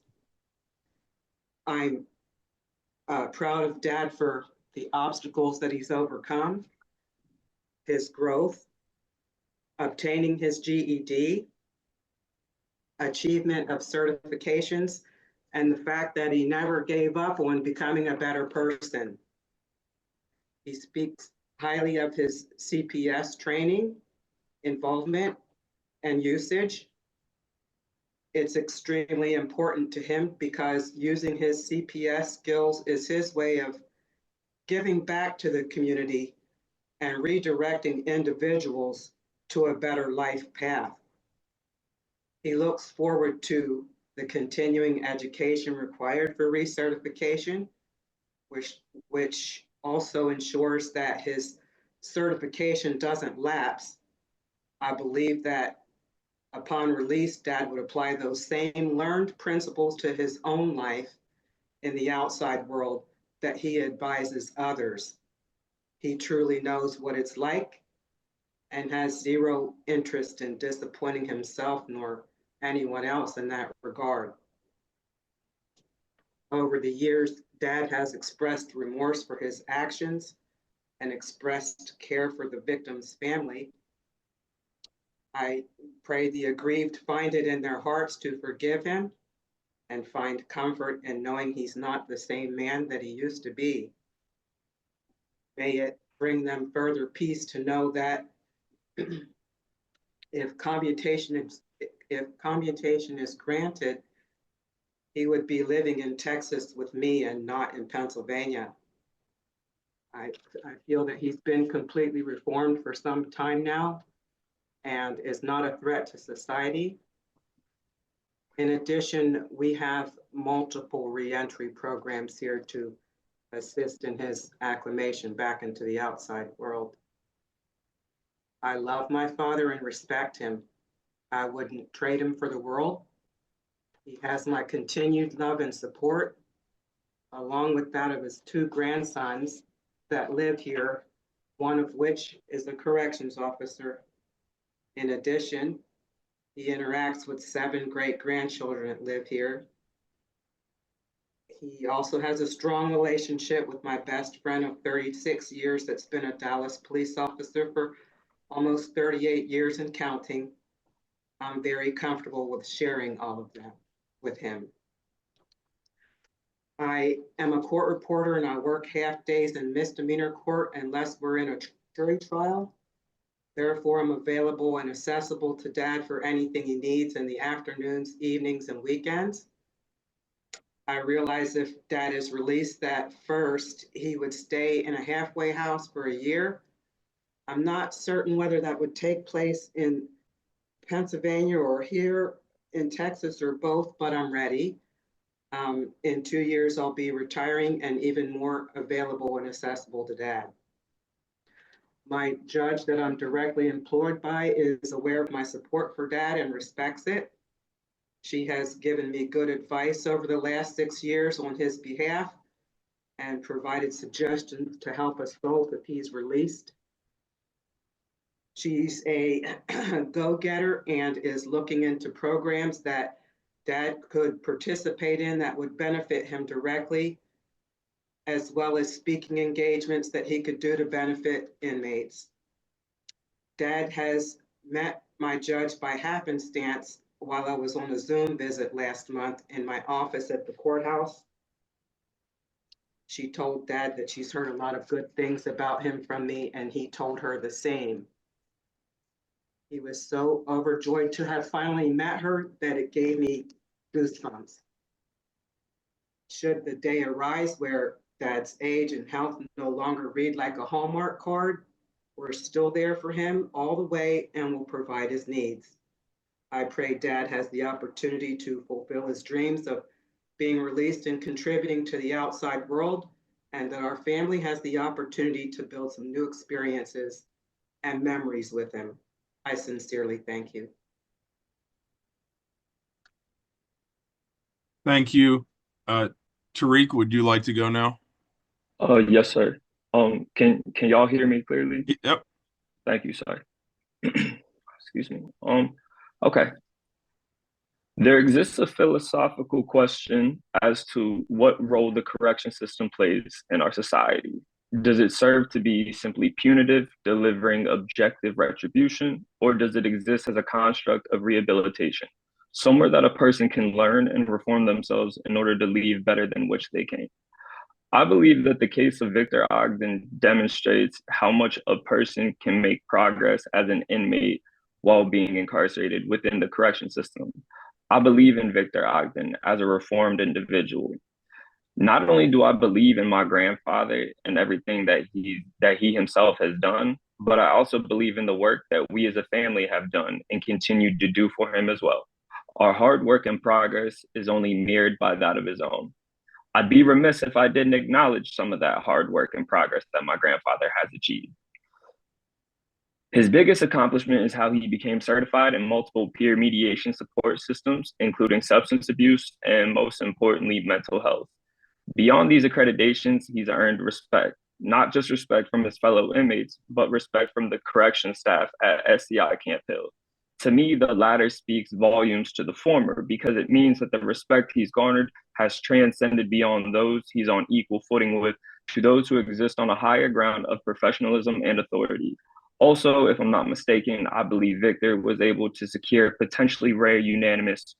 [SPEAKER 18] I'm proud of Dad for the obstacles that he's overcome, his growth, obtaining his GED, achievement of certifications, and the fact that he never gave up on becoming a better person. He speaks highly of his CPS training, involvement, and usage. It's extremely important to him because using his CPS skills is his way of giving back to the community and redirecting individuals to a better life path. He looks forward to the continuing education required for recertification, which also ensures that his certification doesn't lapse. I believe that upon release, Dad would apply those same learned principles to his own life in the outside world that he advises others. He truly knows what it's like and has zero interest in disappointing himself nor anyone else in that regard. Over the years, Dad has expressed remorse for his actions and expressed care for the victim's family. I pray the aggrieved find it in their hearts to forgive him and find comfort in knowing he's not the same man that he used to be. May it bring them further peace to know that if commutation is granted, he would be living in Texas with me and not in Pennsylvania. I feel that he's been completely reformed for some time now and is not a threat to society. In addition, we have multiple reentry programs here to assist in his acclimation back into the outside world. I love my father and respect him. I wouldn't trade him for the world. He has my continued love and support, along with that of his 2 grandsons that live here, one of which is a corrections officer. In addition, he interacts with 7 great-grandchildren that live here. He also has a strong relationship with my best friend of 36 years that's been a Dallas police officer for almost 38 years and counting. I'm very comfortable with sharing all of that with him. I am a court reporter and I work half days in misdemeanor court unless we're in a jury trial. Therefore, I'm available and accessible to Dad for anything he needs in the afternoons, evenings, and weekends. I realize if Dad is released that first, he would stay in a halfway house for a year. I'm not certain whether that would take place in Pennsylvania or here in Texas or both, but I'm ready. In 2 years, I'll be retiring and even more available and accessible to Dad. My judge that I'm directly employed by is aware of my support for Dad and respects it. She has given me good advice over the last 6 years on his behalf and provided suggestions to help us both if he's released. She's a go-getter and is looking into programs that Dad could participate in that would benefit him directly, as well as speaking engagements that he could do to benefit inmates. Dad has met my judge by happenstance while I was on a Zoom visit last month in my office at the courthouse. She told Dad that she's heard a lot of good things about him from me, and he told her the same. He was so overjoyed to have finally met her that it gave me goosebumps. Should the day arise where Dad's age and health no longer read like a Hallmark card, we're still there for him all the way and will provide his needs. I pray Dad has the opportunity to fulfill his dreams of being released and contributing to the outside world, and that our family has the opportunity to build some new experiences and memories with him. I sincerely thank you.
[SPEAKER 1] Thank you. Tariq, would you like to go now?
[SPEAKER 17] Yes, sir. Can y'all hear me clearly?
[SPEAKER 1] Yep.
[SPEAKER 17] Thank you, sir. Excuse me. Okay. There exists a philosophical question as to what role the correction system plays in our society. Does it serve to be simply punitive, delivering objective retribution, or does it exist as a construct of rehabilitation, somewhere that a person can learn and reform themselves in order to leave better than which they came? I believe that the case of Victor Ogden demonstrates how much a person can make progress as an inmate while being incarcerated within the correction system. I believe in Victor Ogden as a reformed individual. Not only do I believe in my grandfather and everything that he himself has done, but I also believe in the work that we as a family have done and continue to do for him as well. Our hard work and progress is only mirrored by that of his own. I'd be remiss if I didn't acknowledge some of that hard work and progress that my grandfather has achieved. His biggest accomplishment is how he became certified in multiple peer mediation support systems, including substance abuse and, most importantly, mental health. Beyond these accreditations, he's earned respect, not just respect from his fellow inmates, but respect from the correction staff at SCI Camp Hill. To me, the latter speaks volumes to the former because it means that the respect he's garnered has transcended beyond those he's on equal footing with to those who exist on a higher ground of professionalism and authority. Also, if I'm not mistaken, I believe Victor was able to secure potentially rare unanimous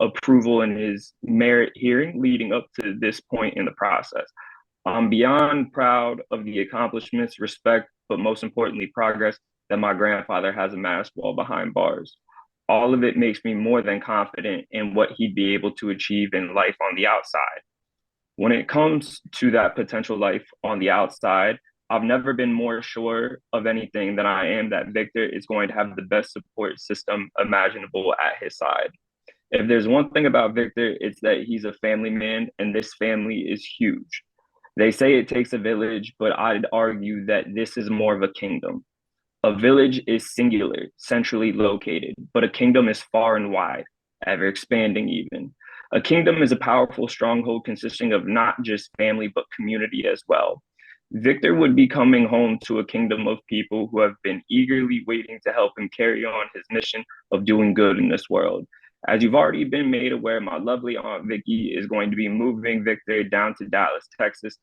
[SPEAKER 17] approval in his merit hearing leading up to this point in the process. I'm beyond proud of the accomplishments, respect, but most importantly, progress that my grandfather has amassed while behind bars. All of it makes me more than confident in what he'd be able to achieve in life on the outside. When it comes to that potential life on the outside, I've never been more sure of anything than I am that Victor is going to have the best support system imaginable at his side. If there's one thing about Victor, it's that he's a family man, and this family is huge. They say it takes a village, but I'd argue that this is more of a kingdom. A village is singular, centrally located, but a kingdom is far and wide, ever expanding even. A kingdom is a powerful stronghold consisting of not just family, but community as well. Victor would be coming home to a kingdom of people who have been eagerly waiting to help him carry on his mission of doing good in this world. As you've already been made aware, my lovely Aunt Vicky is going to be moving Victor down to Dallas, Texas,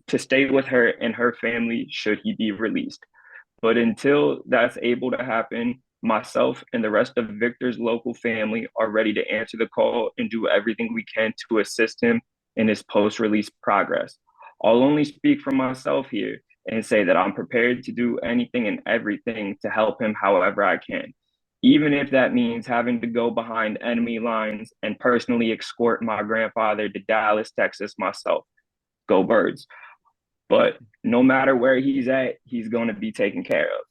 [SPEAKER 17] to stay with her and her family should he be released. But until that's able to happen, myself and the rest of Victor's local family are ready to answer the call and do everything we can to assist him in his post-release progress. I'll only speak for myself here and say that I'm prepared to do anything and everything to help him however I can, even if that means having to go behind enemy lines and personally escort my grandfather to Dallas, Texas myself. Go Birds. But no matter where he's at, he's going to be taken care of.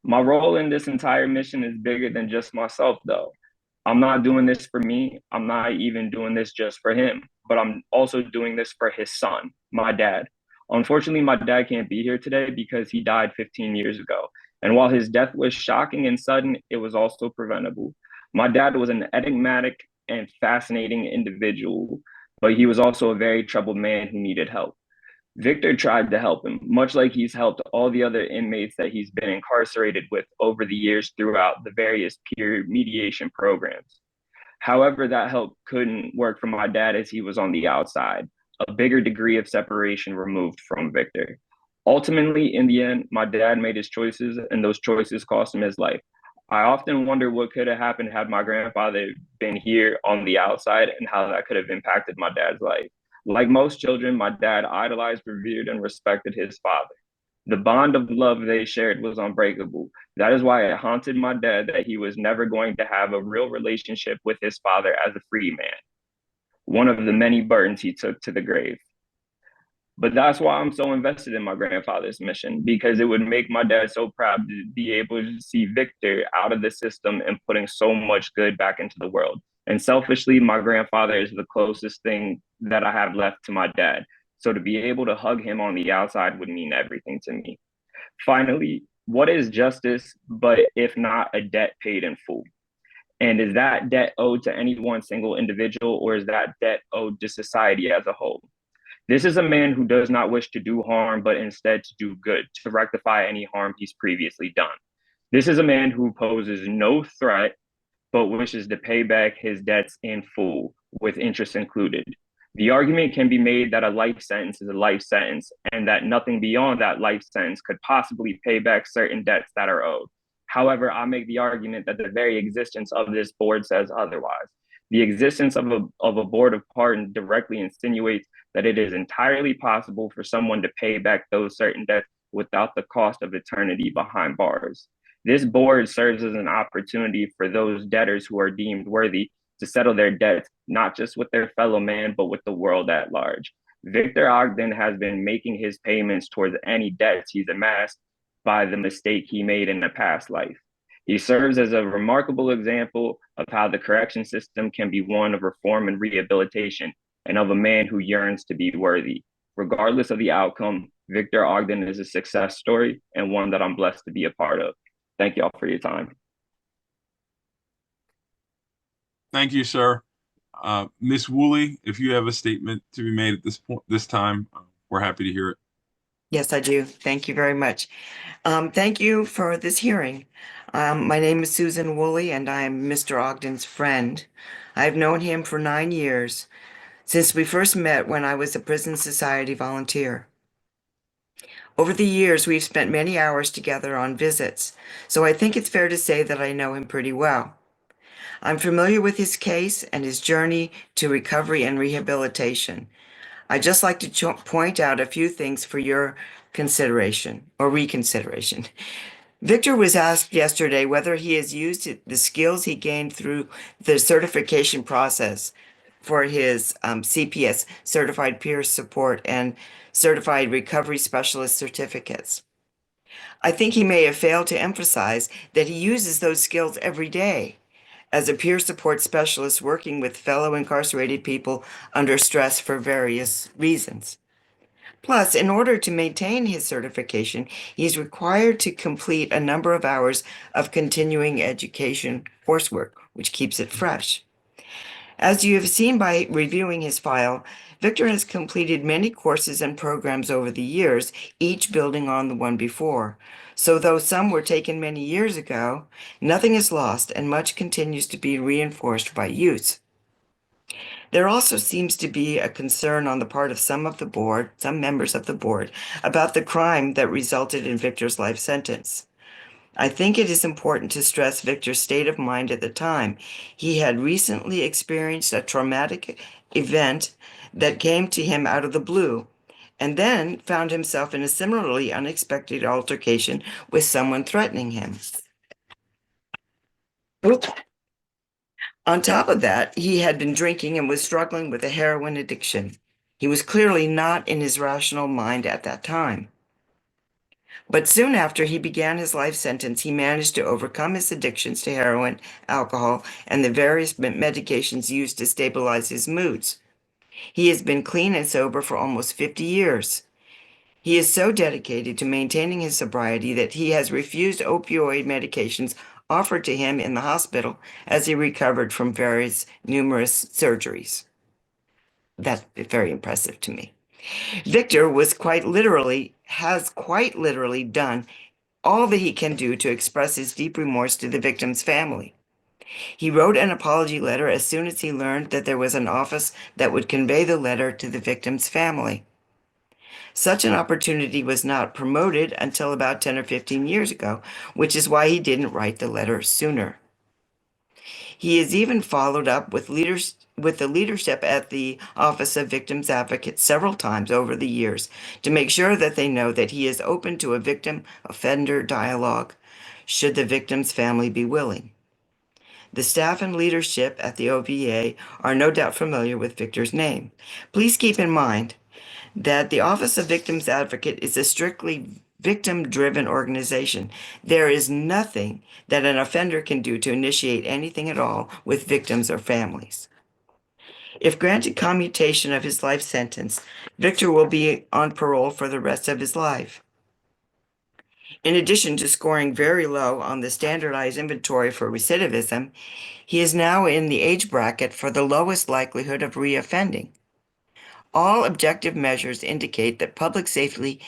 [SPEAKER 17] My role in this entire mission is bigger than just myself, though. I'm not doing this for me. I'm not even doing this just for him, but I'm also doing this for his son, my dad. Unfortunately, my dad can't be here today because he died 15 years ago. And while his death was shocking and sudden, it was also preventable. My dad was an enigmatic and fascinating individual, but he was also a very troubled man who needed help. Victor tried to help him, much like he's helped all the other inmates that he's been incarcerated with over the years throughout the various peer mediation programs. However, that help couldn't work for my dad as he was on the outside, a bigger degree of separation removed from Victor. Ultimately, in the end, my dad made his choices, and those choices cost him his life. I often wonder what could have happened had my grandfather been here on the outside and how that could have impacted my dad's life. Like most children, my dad idolized, revered, and respected his father. The bond of love they shared was unbreakable. That is why it haunted my dad that he was never going to have a real relationship with his father as a free man, one of the many burdens he took to the grave. But that's why I'm so invested in my grandfather's mission, because it would make my dad so proud to be able to see Victor out of the system and putting so much good back into the world. And selfishly, my grandfather is the closest thing that I have left to my dad. So to be able to hug him on the outside would mean everything to me. Finally, what is justice, but if not a debt paid in full? And is that debt owed to any one single individual, or is that debt owed to society as a whole? This is a man who does not wish to do harm, but instead to do good, to rectify any harm he's previously done. This is a man who poses no threat, but wishes to pay back his debts in full, with interest included. The argument can be made that a life sentence is a life sentence, and that nothing beyond that life sentence could possibly pay back certain debts that are owed. However, I make the argument that the very existence of this board says otherwise. The existence of a board of pardons directly insinuates that it is entirely possible for someone to pay back those certain debts without the cost of eternity behind bars. This board serves as an opportunity for those debtors who are deemed worthy to settle their debts, not just with their fellow man, but with the world at large. Victor Ogden has been making his payments towards any debts he's amassed by the mistake he made in a past life. He serves as a remarkable example of how the correction system can be one of reform and rehabilitation, and of a man who yearns to be worthy. Regardless of the outcome, Victor Ogden is a success story and one that I'm blessed to be a part of. Thank you all for your time.
[SPEAKER 1] Thank you, sir. Ms. Woolley, if you have a statement to be made at this time, we're happy to hear it.
[SPEAKER 19] Yes, I do. Thank you very much. Thank you for this hearing. My name is Susan Woolley, and I'm Mr. Ogden's friend. I've known him for 9 years, since we first met when I was a prison society volunteer. Over the years, we've spent many hours together on visits, so I think it's fair to say that I know him pretty well. I'm familiar with his case and his journey to recovery and rehabilitation. I'd just like to point out a few things for your consideration or reconsideration. Victor was asked yesterday whether he has used the skills he gained through the certification process for his CPS, Certified Peer Support, and Certified Recovery Specialist certificates. I think he may have failed to emphasize that he uses those skills every day as a peer support specialist working with fellow incarcerated people under stress for various reasons. Plus, in order to maintain his certification, he's required to complete a number of hours of continuing education coursework, which keeps it fresh. As you have seen by reviewing his file, Victor has completed many courses and programs over the years, each building on the one before. So though some were taken many years ago, nothing is lost and much continues to be reinforced by use. There also seems to be a concern on the part of some members of the board, about the crime that resulted in Victor's life sentence. I think it is important to stress Victor's state of mind at the time. He had recently experienced a traumatic event that came to him out of the blue, and then found himself in a similarly unexpected altercation with someone threatening him. On top of that, he had been drinking and was struggling with a heroin addiction. He was clearly not in his rational mind at that time. But soon after he began his life sentence, he managed to overcome his addictions to heroin, alcohol, and the various medications used to stabilize his moods. He has been clean and sober for almost 50 years. He is so dedicated to maintaining his sobriety that he has refused opioid medications offered to him in the hospital as he recovered from numerous surgeries. That's very impressive to me. Victor has quite literally done all that he can do to express his deep remorse to the victim's family. He wrote an apology letter as soon as he learned that there was an office that would convey the letter to the victim's family. Such an opportunity was not promoted until about 10 or 15 years ago, which is why he didn't write the letter sooner. He has even followed up with the leadership at the Office of Victims Advocate several times over the years to make sure that they know that he is open to a victim-offender dialogue, should the victim's family be willing. The staff and leadership at the OVA are no doubt familiar with Victor's name. Please keep in mind that the Office of Victims Advocate is a strictly victim-driven organization. There is nothing that an offender can do to initiate anything at all with victims or families. If granted commutation of his life sentence, Victor will be on parole for the rest of his life. In addition to scoring very low on the standardized inventory for recidivism, he is now in the age bracket for the lowest likelihood of reoffending. All objective measures indicate that public safety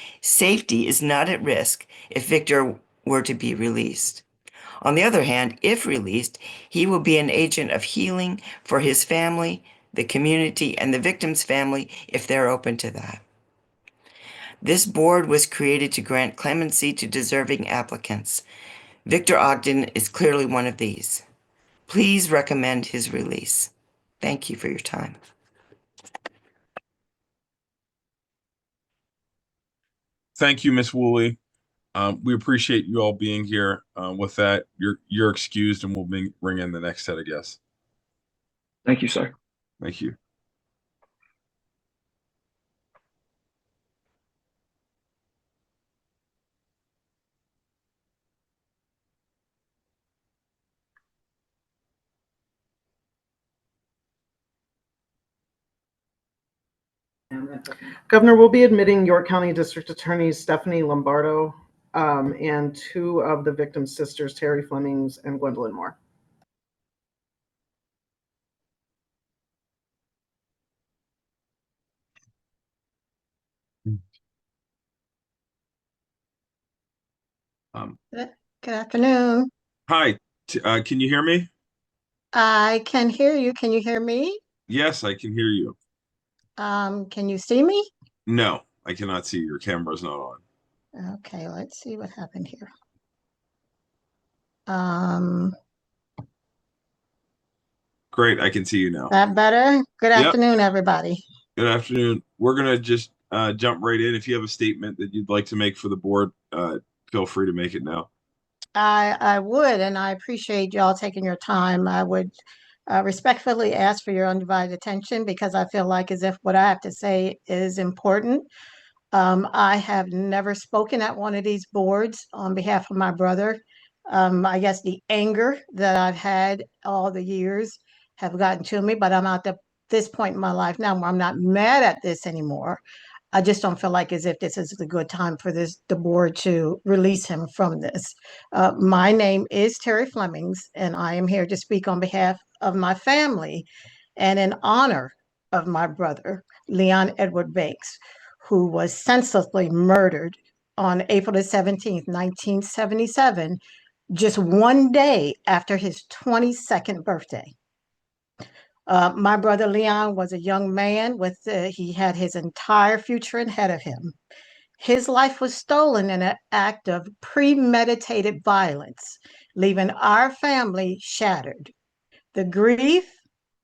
[SPEAKER 19] is not at risk if Victor were to be released. On the other hand, if released, he will be an agent of healing for his family, the community, and the victim's family if they're open to that. This board was created to grant clemency to deserving applicants. Victor Ogden is clearly one of these. Please recommend his release. Thank you for your time.
[SPEAKER 1] Thank you, Ms. Woolley. We appreciate you all being here. With that, you're excused, and we'll bring in the next set of guests.
[SPEAKER 17] Thank you, sir.
[SPEAKER 1] Thank you.
[SPEAKER 2] Governor, we'll be admitting York County District Attorney Stephanie Lombardo and two of the victim's sisters, Terry Flemings and Gwendolyn Moore.
[SPEAKER 20] Good afternoon.
[SPEAKER 1] Hi, can you hear me?
[SPEAKER 20] I can hear you. Can you hear me?
[SPEAKER 1] Yes, I can hear you.
[SPEAKER 20] Can you see me?
[SPEAKER 1] No, I cannot see. Your camera's not on.
[SPEAKER 20] Okay, let's see what happened here.
[SPEAKER 1] Great, I can see you now.
[SPEAKER 20] That better? Good
[SPEAKER 1] Yep.
[SPEAKER 20] afternoon, everybody.
[SPEAKER 1] Good afternoon. We're gonna just jump right in. If you have a statement that you'd like to make for the board, feel free to make it now.
[SPEAKER 20] I would, and I appreciate y'all taking your time. I would respectfully ask for your undivided attention because I feel like as if what I have to say is important. I have never spoken at one of these boards on behalf of my brother. I guess the anger that I've had all the years have gotten to me, but I'm at this point in my life now where I'm not mad at this anymore. I just don't feel like as if this is a good time for the board to release him from this. My name is Terry Flemings, and I am here to speak on behalf of my family and in honor of my brother, Leon Edward Banks, who was senselessly murdered on April the 17th, 1977, just one day after his 22nd birthday. My brother Leon was a young man he had his entire future ahead of him. His life was stolen in an act of premeditated violence, leaving our family shattered. The grief,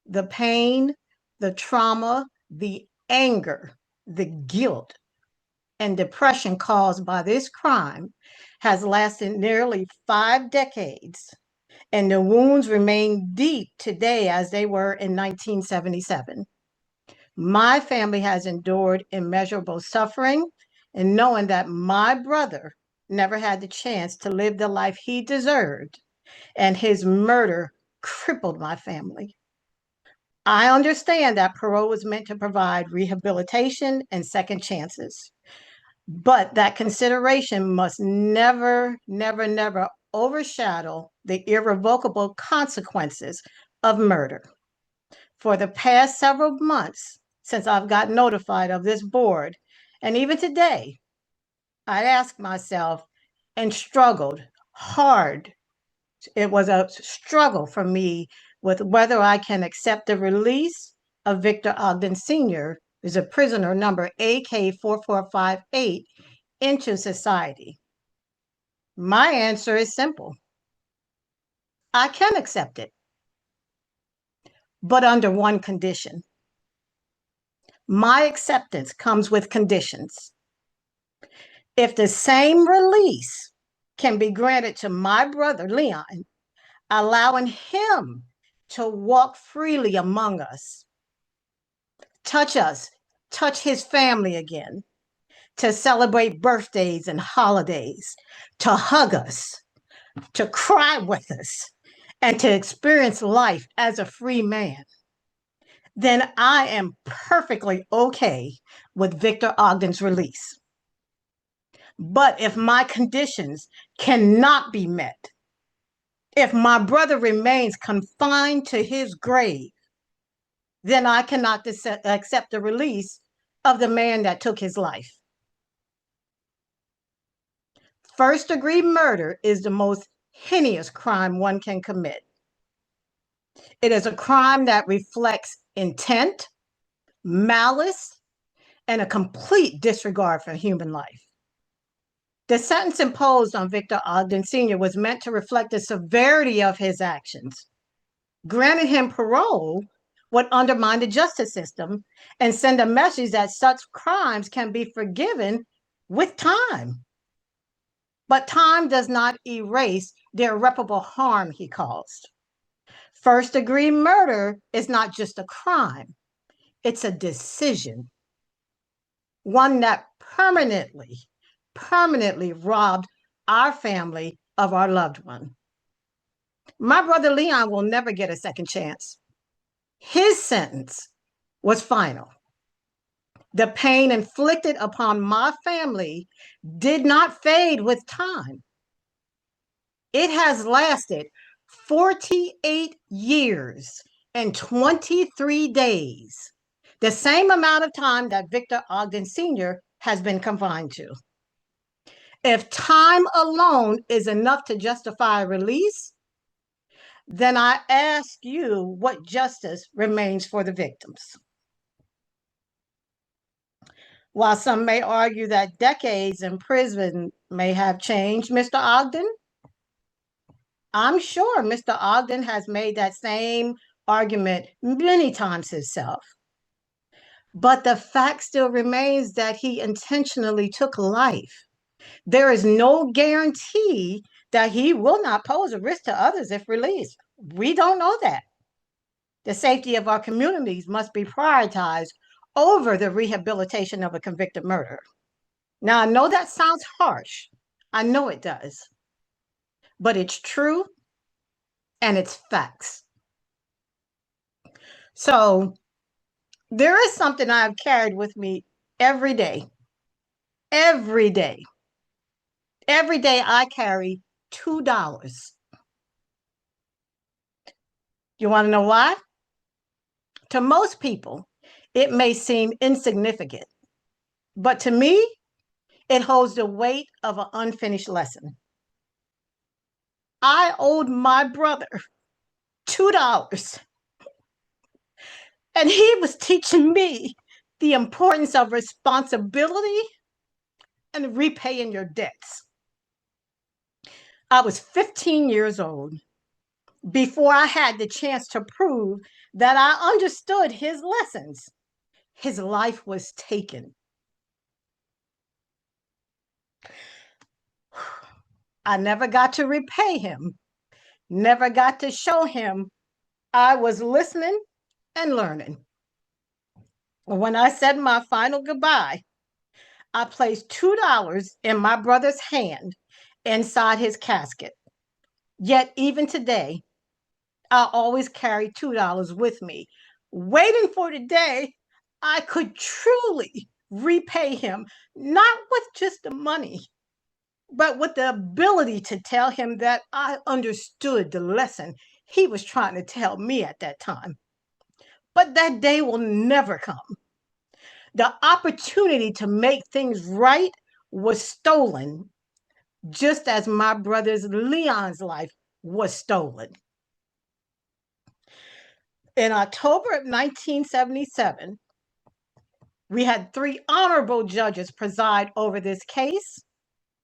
[SPEAKER 20] the pain, the trauma, the anger, the guilt, and depression caused by this crime has lasted nearly 5 decades. And the wounds remain deep today as they were in 1977. My family has endured immeasurable suffering, and knowing that my brother never had the chance to live the life he deserved, and his murder crippled my family. I understand that parole was meant to provide rehabilitation and second chances, but that consideration must never, never, never overshadow the irrevocable consequences of murder. For the past several months, since I've got notified of this board, and even today, I asked myself and struggled hard. It was a struggle for me with whether I can accept the release of Victor Ogden Sr., who's a prisoner number AK4458, into society. My answer is simple. I can accept it, but under one condition. My acceptance comes with conditions. If the same release can be granted to my brother, Leon, allowing him to walk freely among us, touch his family again, to celebrate birthdays and holidays, to hug us, to cry with us, and to experience life as a free man, then I am perfectly okay with Victor Ogden's release. But if my conditions cannot be met, if my brother remains confined to his grave, then I cannot accept the release of the man that took his life. First-degree murder is the most heinous crime one can commit. It is a crime that reflects intent, malice, and a complete disregard for human life. The sentence imposed on Victor Ogden Sr. was meant to reflect the severity of his actions. Granting him parole would undermine the justice system and send a message that such crimes can be forgiven with time. But time does not erase the irreparable harm he caused. First-degree murder is not just a crime, it's a decision. One that permanently robbed our family of our loved one. My brother Leon will never get a second chance. His sentence was final. The pain inflicted upon my family did not fade with time. It has lasted 48 years and 23 days, the same amount of time that Victor Ogden Sr. has been confined to. If time alone is enough to justify release, then I ask you what justice remains for the victims. While some may argue that decades in prison may have changed Mr. Ogden, I'm sure Mr. Ogden has made that same argument many times himself. But the fact still remains that he intentionally took life. There is no guarantee that he will not pose a risk to others if released. We don't know that. The safety of our communities must be prioritized over the rehabilitation of a convicted murderer. Now, I know that sounds harsh. I know it does. But it's true and it's facts. So there is something I've carried with me every day. Every day. Every day I carry $2. You want to know why? To most people, it may seem insignificant, but to me, it holds the weight of an unfinished lesson. I owed my brother $2, and he was teaching me the importance of responsibility and repaying your debts. I was 15 years old before I had the chance to prove that I understood his lessons. His life was taken. I never got to repay him, never got to show him I was listening and learning. When I said my final goodbye, I placed $2 in my brother's hand inside his casket. Yet even today, I always carry $2 with me, waiting for the day I could truly repay him, not with just the money, but with the ability to tell him that I understood the lesson he was trying to tell me at that time. But that day will never come. The opportunity to make things right was stolen, just as my brother's Leon's life was stolen. In October of 1977, we had 3 honorable judges preside over this case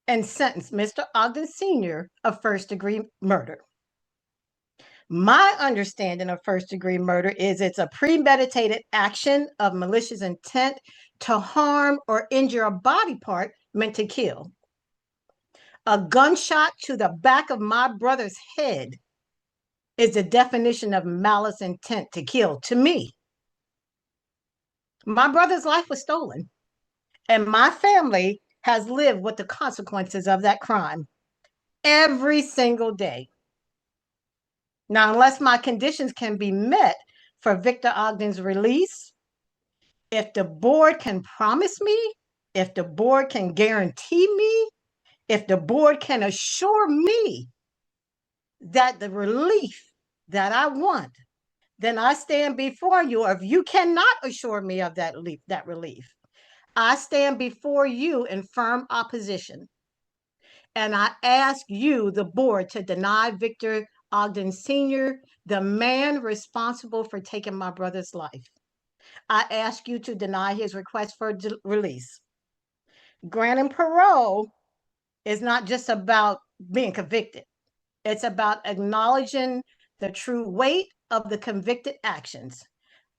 [SPEAKER 20] and sentence Mr. Ogden Sr. of first-degree murder. My understanding of first-degree murder is it's a premeditated action of malicious intent to harm or injure a body part meant to kill. A gunshot to the back of my brother's head is the definition of malice intent to kill to me. My brother's life was stolen, and my family has lived with the consequences of that crime every single day. Now, unless my conditions can be met for Victor Ogden's release, if the board can promise me If the board can guarantee me, if the board can assure me that the relief that I want, then I stand before you. Or if you cannot assure me of that relief, I stand before you in firm opposition. And I ask you, the board, to deny Victor Ogden Sr., the man responsible for taking my brother's life. I ask you to deny his request for release. Granting parole is not just about being convicted. It's about acknowledging the true weight of the convicted actions.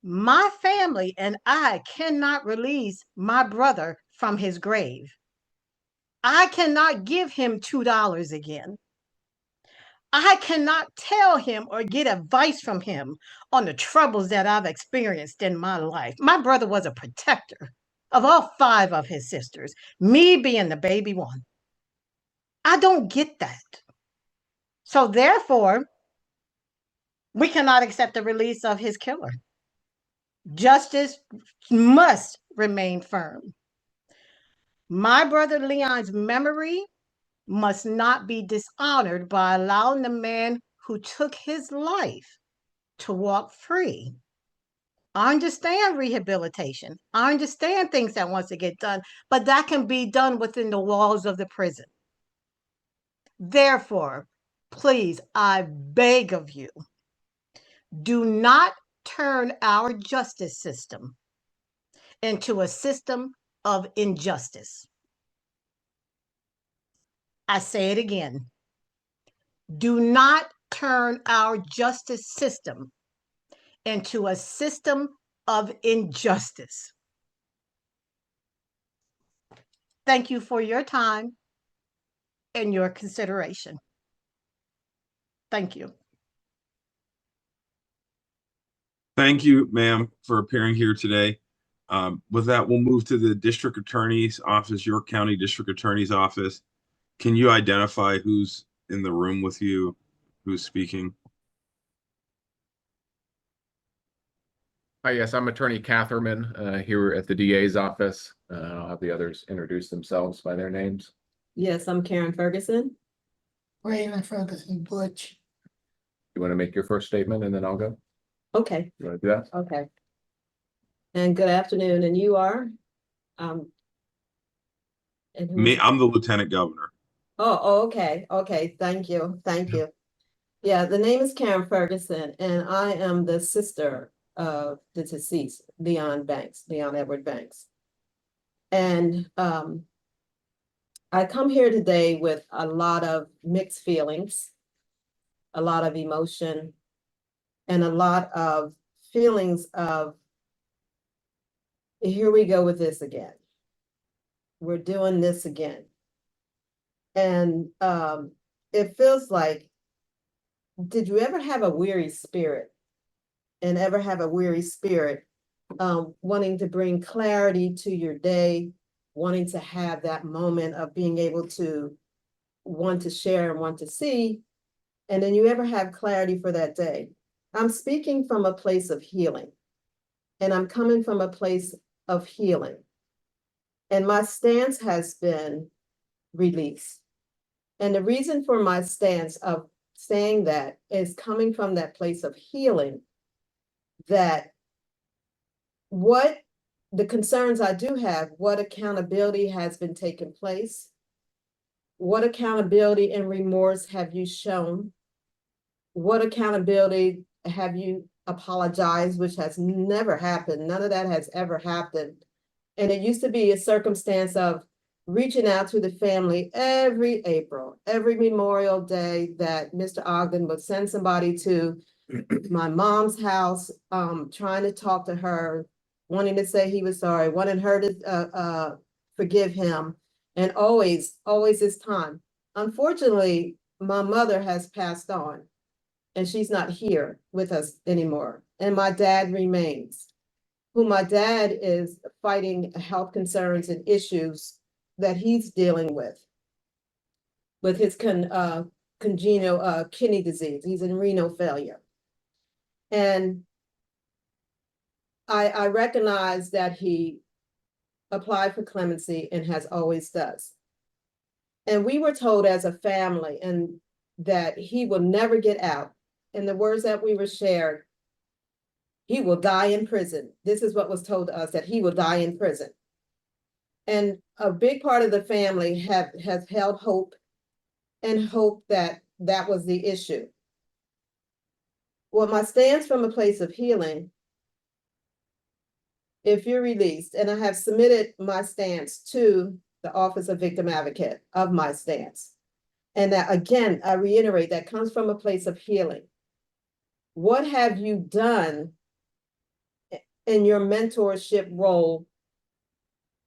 [SPEAKER 20] My family and I cannot release my brother from his grave. I cannot give him $2 again. I cannot tell him or get advice from him on the troubles that I've experienced in my life. My brother was a protector of all 5 of his sisters, me being the baby one. I don't get that. So therefore, we cannot accept the release of his killer. Justice must remain firm. My brother Leon's memory must not be dishonored by allowing the man who took his life to walk free. I understand rehabilitation. I understand things that wants to get done, but that can be done within the walls of the prison. Therefore, please, I beg of you, do not turn our justice system into a system of injustice. I say it again. Do not turn our justice system into a system of injustice. Thank you for your time and your consideration. Thank you.
[SPEAKER 1] Thank you, ma'am, for appearing here today. With that, we'll move to the District Attorney's Office, York County District Attorney's Office. Can you identify who's in the room with you, who's speaking?
[SPEAKER 21] Hi, yes, I'm Attorney Catherman here at the DA's office. I'll have the others introduce themselves by their names.
[SPEAKER 22] Yes, I'm Karen Ferguson.
[SPEAKER 16] Raymond Ferguson Butch.
[SPEAKER 21] You want to make your first statement and then I'll go?
[SPEAKER 22] Okay,
[SPEAKER 21] You want to do that?
[SPEAKER 22] okay. And good afternoon, and you are? And who
[SPEAKER 1] Me,
[SPEAKER 22] is-
[SPEAKER 1] I'm the Lieutenant Governor.
[SPEAKER 22] okay, thank you, thank you. Yeah, the name is Karen Ferguson, and I am the sister of the deceased, Leon Edward Banks. And I come here today with a lot of mixed feelings, a lot of emotion, and a lot of feelings of, here we go with this again. We're doing this again. And it feels like, did you ever have a weary spirit? And ever have a weary spirit wanting to bring clarity to your day, wanting to have that moment of being able to want to share and want to see, and then you ever have clarity for that day? I'm speaking from a place of healing, and I'm coming from a place of healing. And my stance has been release. And the reason for my stance of saying that is coming from that place of healing, that what the concerns I do have, what accountability has been taking place, what accountability and remorse have you shown, what accountability have you apologized, which has never happened. None of that has ever happened. And it used to be a circumstance of reaching out to the family every April, every Memorial Day, that Mr. Ogden would send somebody to my mom's house, trying to talk to her, wanting to say he was sorry, wanting her to forgive him, and always this time. Unfortunately, my mother has passed on, and she's not here with us anymore. And my dad remains, who my dad is fighting health concerns and issues that he's dealing with his congenital kidney disease. He's in renal failure. And I recognize that he applied for clemency and has always does. And we were told as a family and that he will never get out. In the words that we were shared, he will die in prison. This is what was told to us, that he will die in prison. And a big part of the family has held hope and hope that that was the issue. Well, my stance from a place of healing, if you're released, and I have submitted my stance to the Office of Victim Advocate of my stance. And that, again, I reiterate, that comes from a place of healing. What have you done in your mentorship role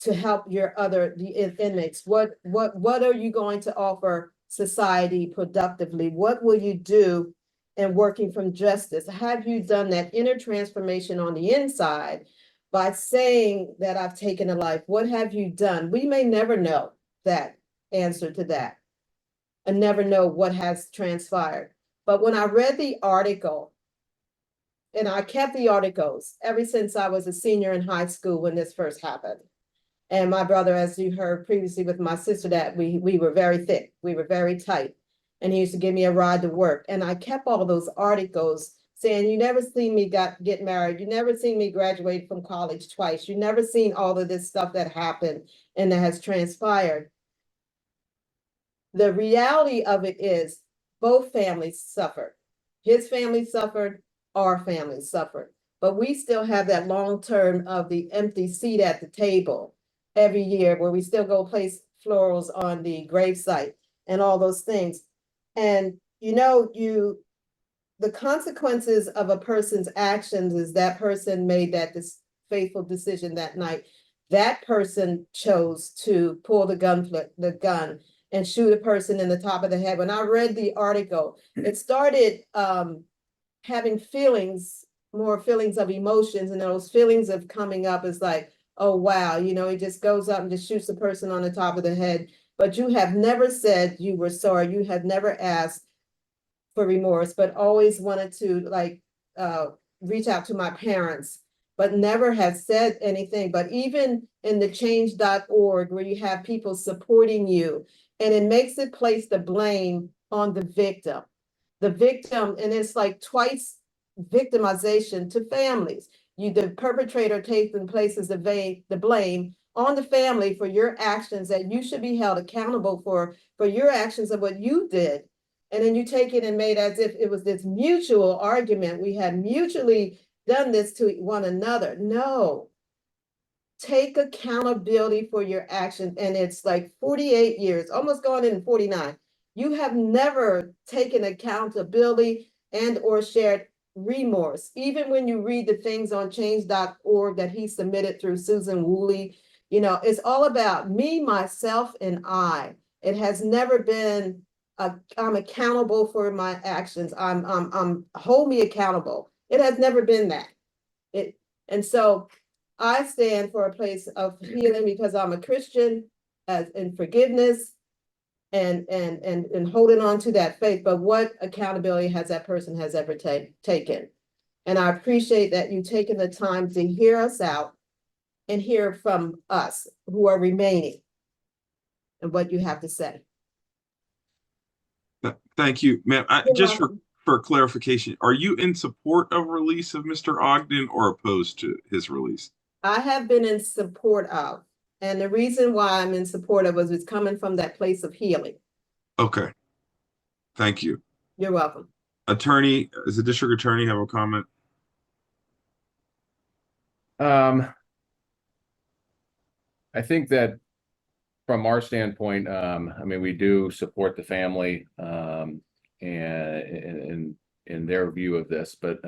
[SPEAKER 22] to help your other inmates? What are you going to offer society productively? What will you do in working from justice? Have you done that inner transformation on the inside by saying that I've taken a life? What have you done? We may never know that answer to that and never know what has transpired. But when I read the article, and I kept the articles ever since I was a senior in high school when this first happened. And my brother, as you heard previously with my sister, that we were very thick, we were very tight. And he used to give me a ride to work. And I kept all those articles saying, you never seen me get married. You never seen me graduate from college twice. You never seen all of this stuff that happened and that has transpired. The reality of it is both families suffered. His family suffered, our family suffered. But we still have that long term of the empty seat at the table every year where we still go place florals on the gravesite and all those things. And you know, the consequences of a person's actions is that person made that faithful decision that night. That person chose to pull the gun and shoot a person in the top of the head. When I read the article, it started having more feelings of emotions, and those feelings of coming up is like, oh, wow, you know, he just goes up and just shoots a person on the top of the head. But you have never said you were sorry. You have never asked for remorse, but always wanted to reach out to my parents, but never have said anything. But even in the change.org, where you have people supporting you, and it makes it place the blame on the victim. The victim, and it's like twice victimization to families. The perpetrator takes and places the blame on the family for your actions that you should be held accountable for your actions of what you did. And then you take it and made as if it was this mutual argument. We had mutually done this to one another. No. Take accountability for your actions. And it's like 48 years, almost going in 49. You have never taken accountability and or shared remorse. Even when you read the things on change.org that he submitted through Susan Woolley, you know, it's all about me, myself, and I. It has never been I'm accountable for my actions. I'm hold me accountable. It has never been that. And so I stand for a place of healing because I'm a Christian, in forgiveness and holding on to that faith. But what accountability has that person ever taken? And I appreciate that you taking the time to hear us out and hear from us who are remaining and what you have to say.
[SPEAKER 1] Thank you, ma'am.
[SPEAKER 22] You're
[SPEAKER 1] Just
[SPEAKER 22] welcome.
[SPEAKER 1] for clarification, are you in support of release of Mr. Ogden or opposed to his release?
[SPEAKER 22] I have been in support of, and the reason why I'm in support of is it's coming from that place of healing.
[SPEAKER 1] Okay. Thank you.
[SPEAKER 22] You're welcome.
[SPEAKER 1] Attorney, does the district attorney have a comment?
[SPEAKER 21] I think that from our standpoint, I mean, we do support the family and in their view of this, but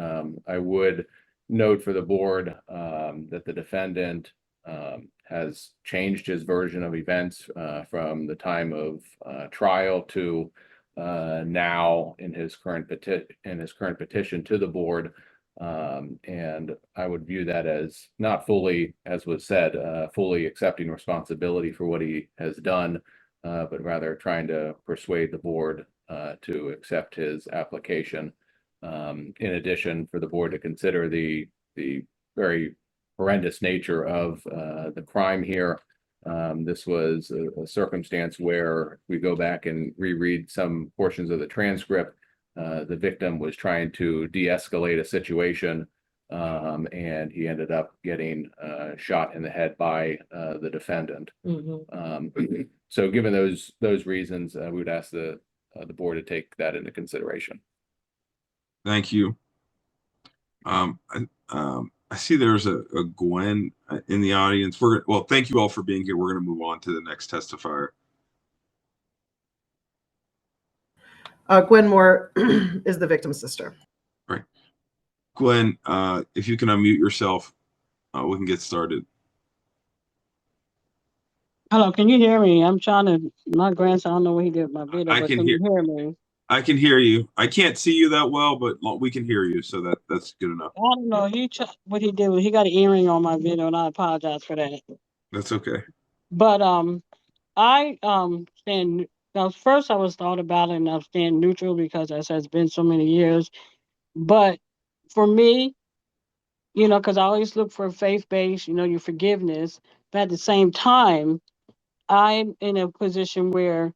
[SPEAKER 21] I would note for the board that the defendant has changed his version of events from the time of trial to now in his current petition to the board. And I would view that as not fully, as was said, fully accepting responsibility for what he has done, but rather trying to persuade the board to accept his application. In addition, for the board to consider the very horrendous nature of the crime here. This was a circumstance where we go back and reread some portions of the transcript. The victim was trying to de-escalate a situation, and he ended up getting shot in the head by the defendant. So given those reasons, we would ask the board to take that into consideration.
[SPEAKER 1] Thank you. I see there's a Gwen in the audience. Well, thank you all for being here. We're going to move on to the next testifier.
[SPEAKER 2] Gwen Moore is the victim's sister.
[SPEAKER 1] Right. Gwen, if you can unmute yourself, we can get started.
[SPEAKER 3] Hello, can you hear me? I'm trying to, my grandson, I don't know where he did my video,
[SPEAKER 1] I
[SPEAKER 3] but
[SPEAKER 1] can
[SPEAKER 3] can
[SPEAKER 1] hear-
[SPEAKER 3] you hear me?
[SPEAKER 1] I can hear you. I can't see you that well, but we can hear you, so that's good enough.
[SPEAKER 3] I don't know, what he did was he got an earring on my video and I apologize for that.
[SPEAKER 1] That's okay.
[SPEAKER 3] But I stand, now first I was thought about it and I stand neutral because as has been so many years. But for me, you know, because I always look for faith-based, you know, your forgiveness. But at the same time, I'm in a position where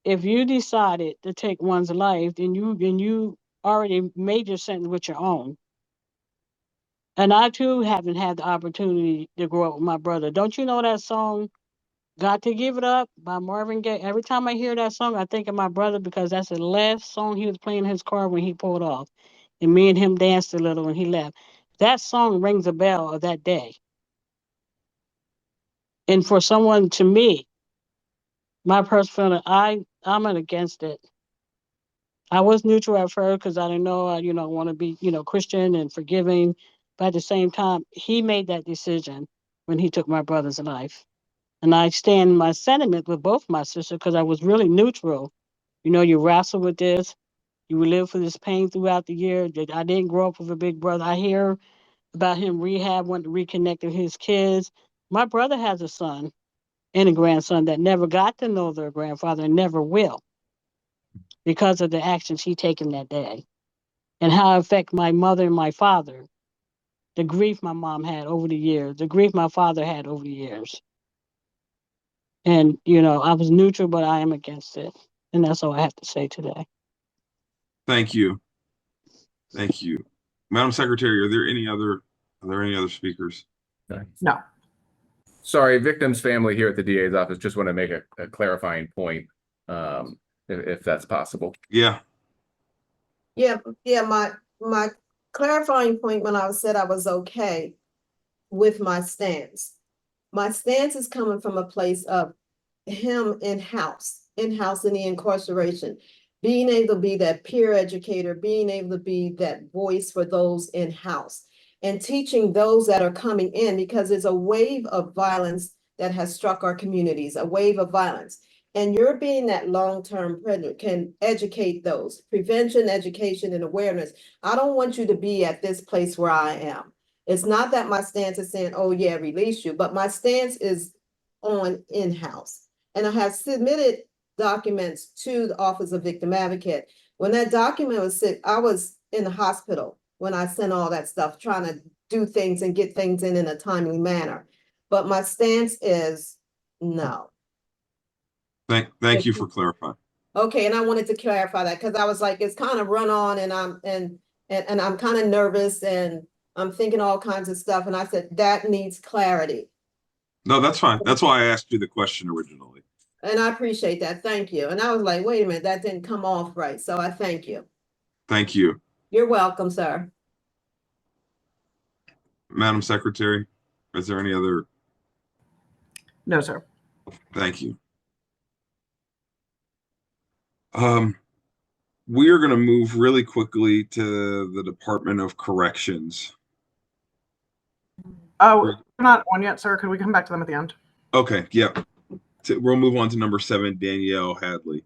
[SPEAKER 3] if you decided to take one's life, then you already made your sentence with your own. And I too haven't had the opportunity to grow up with my brother. Don't you know that song, "Got to Give It Up" by Marvin Gaye? Every time I hear that song, I think of my brother because that's the last song he was playing in his car when he pulled off. And me and him danced a little when he left. That song rings a bell of that day. And for someone, to me, my personal feeling, I'm against it. I was neutral at first because I didn't know, want to be, Christian and forgiving. But at the same time, he made that decision when he took my brother's life. And I stand my sentiment with both my sisters because I was really neutral. You know, you wrestle with this. You live for this pain throughout the year. I didn't grow up with a big brother. I hear about him rehab, wanting to reconnect with his kids. My brother has a son and a grandson that never got to know their grandfather and never will because of the actions he taken that day and how it affect my mother and my father, the grief my mom had over the years, the grief my father had over the years. And, I was neutral, but I am against it. And that's all I have to say today.
[SPEAKER 1] Thank you. Thank you. Madam Secretary, are there any other speakers?
[SPEAKER 2] No.
[SPEAKER 21] Sorry, victim's family here at the DA's office just want to make a clarifying point, if that's possible.
[SPEAKER 1] Yeah.
[SPEAKER 22] Yeah, my clarifying point when I said I was okay with my stance. My stance is coming from a place of him in-house in the incarceration, being able to be that peer educator, being able to be that voice for those in-house and teaching those that are coming in, because there's a wave of violence that has struck our communities, a wave of violence. And you're being that long-term president can educate those, prevention, education, and awareness. I don't want you to be at this place where I am. It's not that my stance is saying, oh yeah, release you, but my stance is on in-house. And I have submitted documents to the Office of Victim Advocate. When that document was sent, I was in the hospital when I sent all that stuff, trying to do things and get things in a timely manner. But my stance is no.
[SPEAKER 1] Thank you for clarifying.
[SPEAKER 22] Okay, and I wanted to clarify that because I was like, it's kind of run on and I'm kind of nervous and I'm thinking all kinds of stuff. And I said, that needs clarity.
[SPEAKER 1] No, that's fine. That's why I asked you the question originally.
[SPEAKER 22] And I appreciate that. Thank you. And I was like, wait a minute, that didn't come off right. So I thank you.
[SPEAKER 1] Thank you.
[SPEAKER 22] You're welcome, sir.
[SPEAKER 1] Madam Secretary, is there any other?
[SPEAKER 2] No, sir.
[SPEAKER 1] Thank you. We are going to move really quickly to the Department of Corrections.
[SPEAKER 2] Oh, we're not on yet, sir. Could we come back to them at the end?
[SPEAKER 1] Okay, yep. We'll move on to number 7, Danielle Hadley.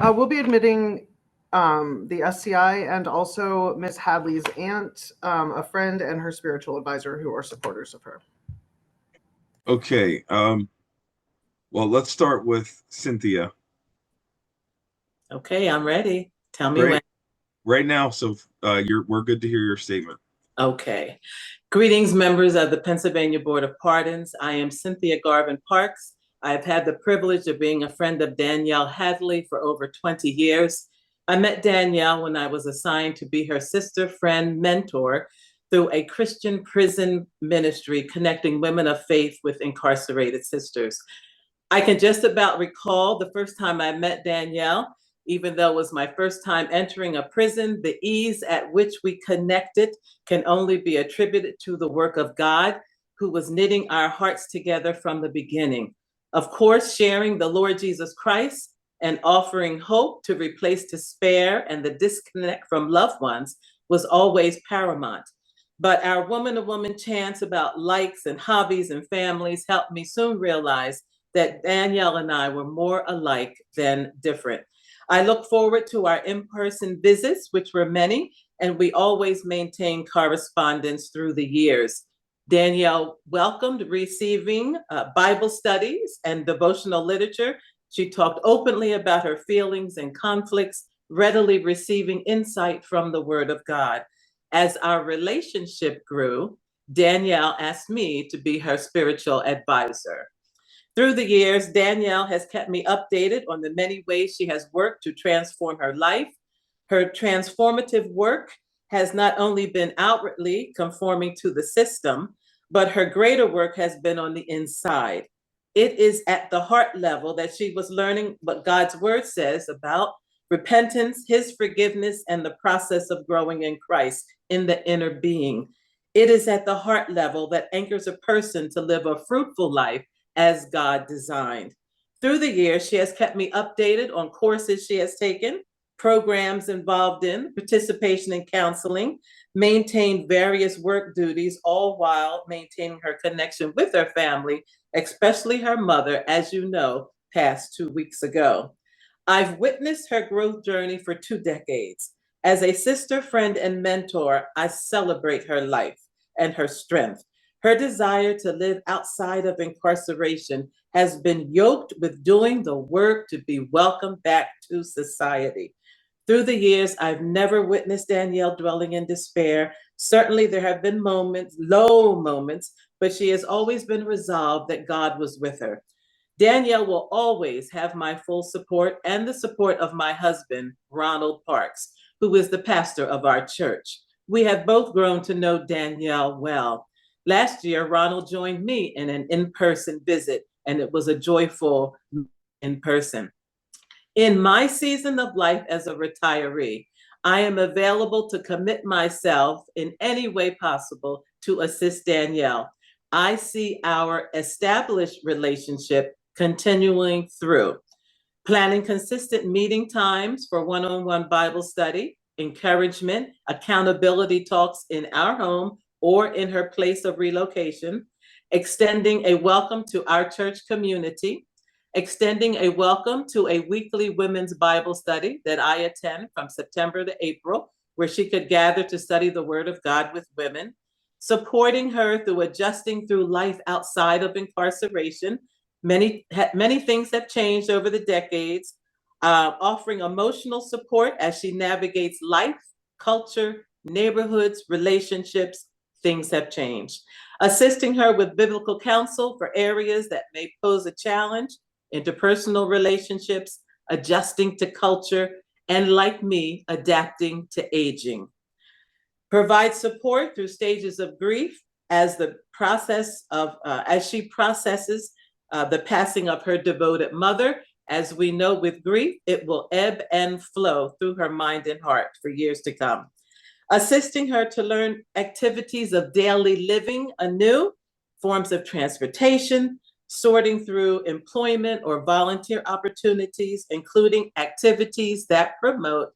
[SPEAKER 2] We'll be admitting the SCI and also Miss Hadley's aunt, a friend and her spiritual advisor who are supporters of her.
[SPEAKER 1] Okay. Well, let's start with Cynthia.
[SPEAKER 4] Okay, I'm ready. Tell me when.
[SPEAKER 1] Right now, so we're good to hear your statement.
[SPEAKER 4] Okay. Greetings, members of the Pennsylvania Board of Pardons. I am Cynthia Garvin Parks. I have had the privilege of being a friend of Danielle Hadley for over 20 years. I met Danielle when I was assigned to be her sister, friend, mentor through a Christian prison ministry connecting women of faith with incarcerated sisters. I can just about recall the first time I met Danielle. Even though it was my first time entering a prison, the ease at which we connected can only be attributed to the work of God, who was knitting our hearts together from the beginning. Of course, sharing the Lord Jesus Christ and offering hope to replace despair and the disconnect from loved ones was always paramount. But our woman-to-woman chants about likes and hobbies and families helped me soon realize that Danielle and I were more alike than different. I look forward to our in-person visits, which were many, and we always maintain correspondence through the years. Danielle welcomed receiving Bible studies and devotional literature. She talked openly about her feelings and conflicts, readily receiving insight from the Word of God. As our relationship grew, Danielle asked me to be her spiritual advisor. Through the years, Danielle has kept me updated on the many ways she has worked to transform her life. Her transformative work has not only been outwardly conforming to the system, but her greater work has been on the inside. It is at the heart level that she was learning what God's word says about repentance, his forgiveness, and the process of growing in Christ in the inner being. It is at the heart level that anchors a person to live a fruitful life as God designed. Through the years, she has kept me updated on courses she has taken, programs involved in, participation in counseling, maintained various work duties, all while maintaining her connection with her family, especially her mother, as you know, passed 2 weeks ago. I've witnessed her growth journey for 2 decades. As a sister, friend, and mentor, I celebrate her life and her strength. Her desire to live outside of incarceration has been yoked with doing the work to be welcomed back to society. Through the years, I've never witnessed Danielle dwelling in despair. Certainly there have been moments, low moments, but she has always been resolved that God was with her. Danielle will always have my full support and the support of my husband, Ronald Parks, who is the pastor of our church. We have both grown to know Danielle well. Last year, Ronald joined me in an in-person visit, and it was a joyful in-person. In my season of life as a retiree, I am available to commit myself in any way possible to assist Danielle. I see our established relationship continuing through. Planning consistent meeting times for one-on-one Bible study, encouragement, accountability talks in our home or in her place of relocation, extending a welcome to our church community, extending a welcome to a weekly women's Bible study that I attend from September to April, where she could gather to study the Word of God with women, supporting her through adjusting through life outside of incarceration. Many things have changed over the decades, offering emotional support as she navigates life, culture, neighborhoods, relationships. Things have changed. Assisting her with biblical counsel for areas that may pose a challenge, interpersonal relationships, adjusting to culture, and like me, adapting to aging. Provide support through stages of grief as she processes the passing of her devoted mother. As we know, with grief, it will ebb and flow through her mind and heart for years to come. Assisting her to learn activities of daily living anew, forms of transportation, sorting through employment or volunteer opportunities, including activities that promote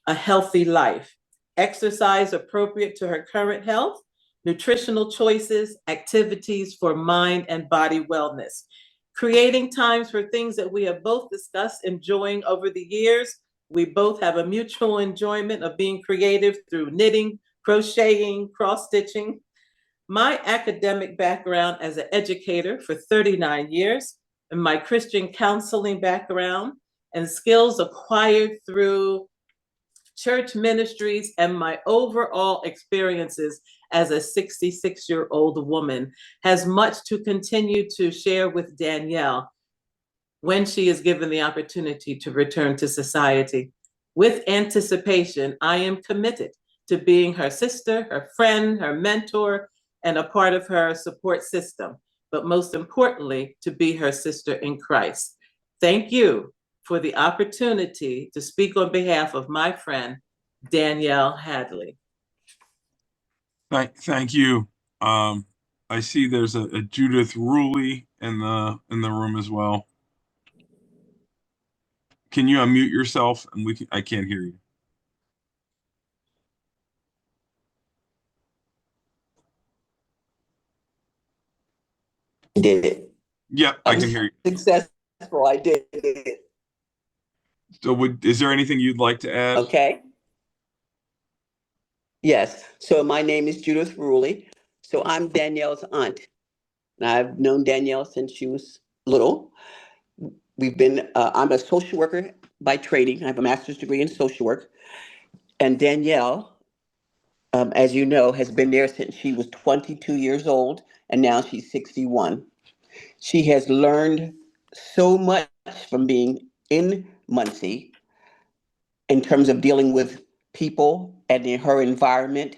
[SPEAKER 4] a healthy life, exercise appropriate to her current health, nutritional choices, activities for mind and body wellness, creating times for things that we have both discussed enjoying over the years. We both have a mutual enjoyment of being creative through knitting, crocheting, cross-stitching. My academic background as an educator for 39 years, and my Christian counseling background and skills acquired through church ministries and my overall experiences as a 66-year-old woman has much to continue to share with Danielle when she is given the opportunity to return to society. With anticipation, I am committed to being her sister, her friend, her mentor, and a part of her support system, but most importantly, to be her sister in Christ. Thank you for the opportunity to speak on behalf of my friend, Danielle Hadley.
[SPEAKER 1] Thank you. I see there's a Judith Ruley in the room as well. Can you unmute yourself? And I can't hear you.
[SPEAKER 6] Did it.
[SPEAKER 1] Yep, I can hear you.
[SPEAKER 6] Successful. I did it.
[SPEAKER 1] So is there anything you'd like to add?
[SPEAKER 6] Okay. Yes. So my name is Judith Ruley. So I'm Danielle's aunt. And I've known Danielle since she was little. I'm a social worker by training. I have a master's degree in social work. And Danielle, as you know, has been there since she was 22 years old, and now she's 61. She has learned so much from being in Muncie in terms of dealing with people and in her environment.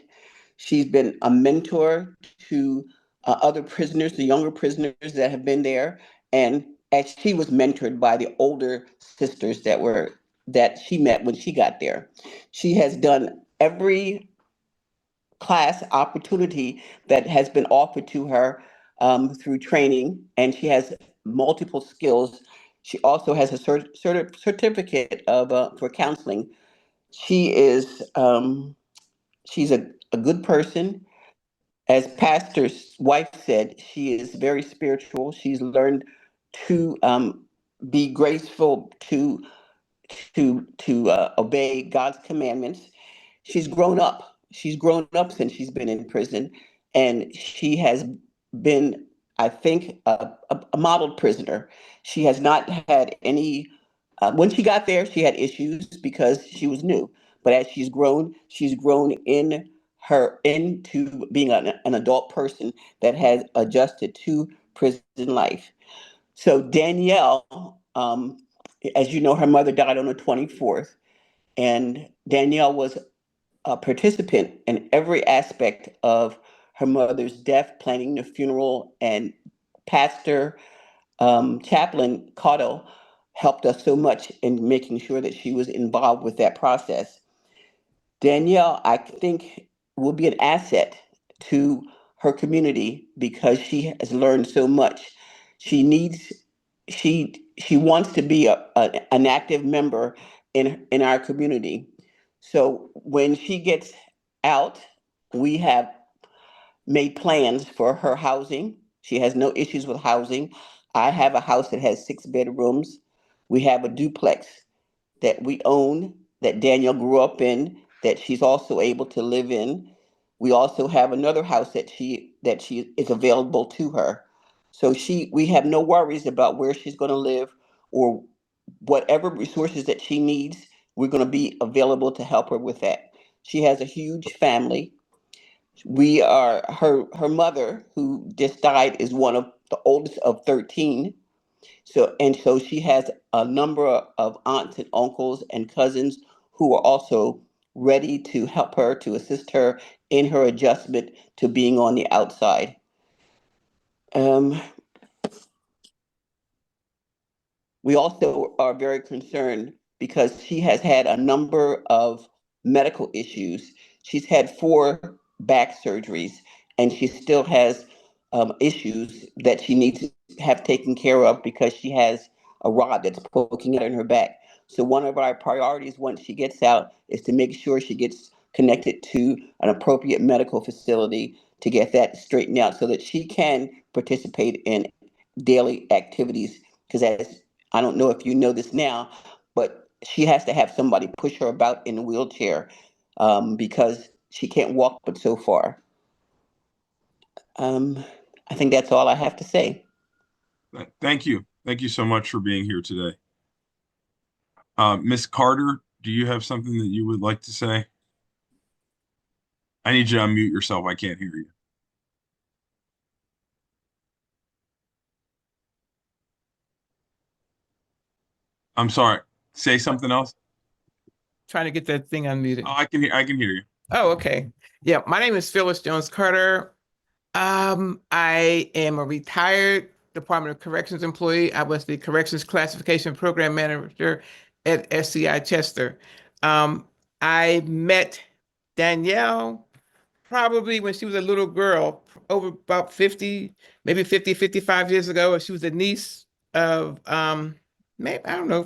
[SPEAKER 6] She's been a mentor to other prisoners, the younger prisoners that have been there. And as she was mentored by the older sisters that she met when she got there. She has done every class opportunity that has been offered to her through training, and she has multiple skills. She also has a certificate for counseling. She's a good person. As Pastor's wife said, she is very spiritual. She's learned to be graceful, to obey God's commandments. She's grown up. She's grown up since she's been in prison, and she has been, I think, a modeled prisoner. She has not had any. When she got there, she had issues because she was new. But as she's grown into being an adult person that has adjusted to prison life. So Danielle, as you know, her mother died on the 24th, and Danielle was a participant in every aspect of her mother's death, planning the funeral, and Pastor Chaplain Cotto helped us so much in making sure that she was involved with that process. Danielle, I think, will be an asset to her community because she has learned so much. She wants to be an active member in our community. So when she gets out, we have made plans for her housing. She has no issues with housing. I have a house that has 6 bedrooms. We have a duplex that we own that Danielle grew up in that she's also able to live in. We also have another house that she is available to her. So we have no worries about where she's going to live or whatever resources that she needs. We're going to be available to help her with that. She has a huge family. Her mother, who just died, is one of the oldest of 13. So she has a number of aunts and uncles and cousins who are also ready to help her, to assist her in her adjustment to being on the outside. We also are very concerned because she has had a number of medical issues. She's had 4 back surgeries, and she still has issues that she needs to have taken care of because she has a rod that's poking out in her back. So one of our priorities once she gets out is to make sure she gets connected to an appropriate medical facility to get that straightened out so that she can participate in daily activities. Because as I don't know if you know this now, but she has to have somebody push her about in a wheelchair because she can't walk but so far. I think that's all I have to say.
[SPEAKER 1] Thank you. Thank you so much for being here today. Ms. Carter, do you have something that you would like to say? I need you to unmute yourself. I can't hear you. I'm sorry. Say something else.
[SPEAKER 7] Trying to get that thing unmuted.
[SPEAKER 1] Oh, I can hear you.
[SPEAKER 7] Oh, okay. Yeah, my name is Phyllis Jones Carter. I am a retired Department of Corrections employee. I was the Corrections Classification Program Manager at SCI Chester. I met Danielle probably when she was a little girl, over about 50, maybe 50, 55 years ago. She was a niece of, maybe, I don't know,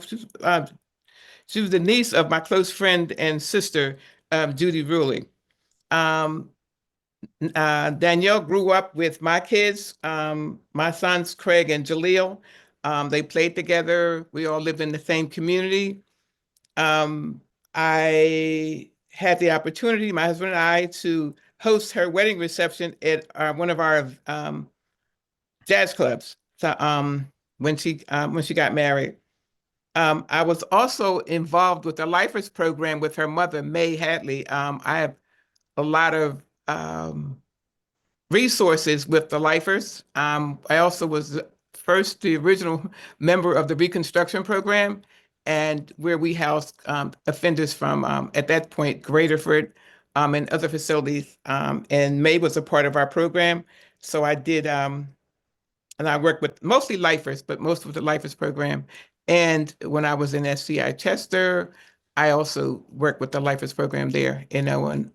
[SPEAKER 7] she was the niece of my close friend and sister, Judy Ruley. Danielle grew up with my kids, my sons, Craig and Jaleel. They played together. We all lived in the same community. I had the opportunity, my husband and I, to host her wedding reception at one of our jazz clubs. So, when she got married. I was also involved with the Lifers program with her mother, May Hadley. I have a lot of resources with the Lifers. I also was first the original member of the Reconstruction program, and where we housed offenders from, at that point, Graterford and other facilities. And May was a part of our program. So I did, and I worked with mostly Lifers, but most of the Lifers program. And when I was in SCI Chester, I also worked with the Lifers program there. You know, and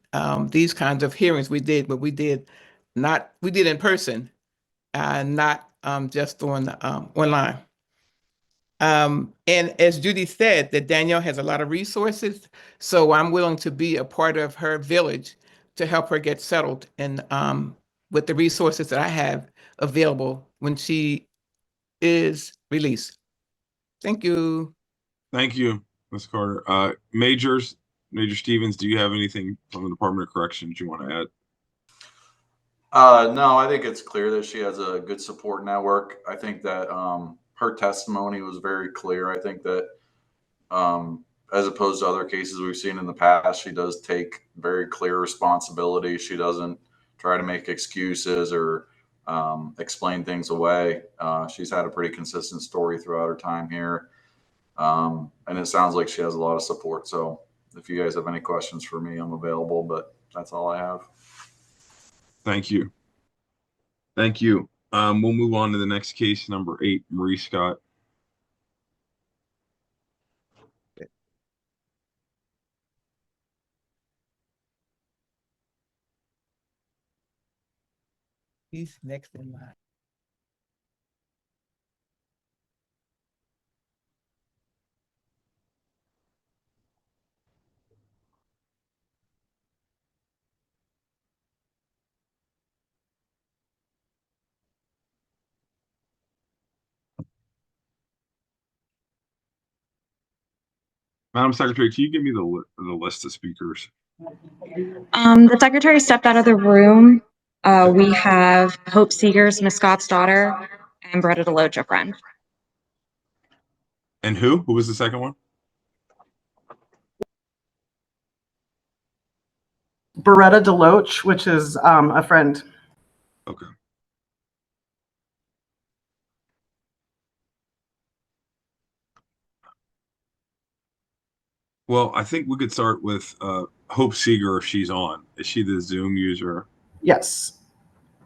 [SPEAKER 7] these kinds of hearings we did, but we did in person, not just on online. And as Judy said, that Danielle has a lot of resources, so I'm willing to be a part of her village to help her get settled and with the resources that I have available when she is released. Thank you.
[SPEAKER 1] Thank you, Ms. Carter. Major Stevens, do you have anything from the Department of Corrections you want to add?
[SPEAKER 8] No, I think it's clear that she has a good support network. I think that her testimony was very clear. I think that as opposed to other cases we've seen in the past, she does take very clear responsibility. She doesn't try to make excuses or explain things away. She's had a pretty consistent story throughout her time here. And it sounds like she has a lot of support. So if you guys have any questions for me, I'm available, but that's all I have.
[SPEAKER 1] Thank you. Thank you. We'll move on to the next case, number 8, Marie Scott.
[SPEAKER 7] He's next in line.
[SPEAKER 1] Madam Secretary, can you give me the list of speakers?
[SPEAKER 23] The secretary stepped out of the room. We have Hope Seegers, Miss Scott's daughter, and Beretta DeLoach, a friend.
[SPEAKER 1] And who? Who was the second one?
[SPEAKER 2] Beretta DeLoach, which is a friend.
[SPEAKER 1] Okay. Well, I think we could start with Hope Seeger if she's on. Is she the Zoom user?
[SPEAKER 2] Yes.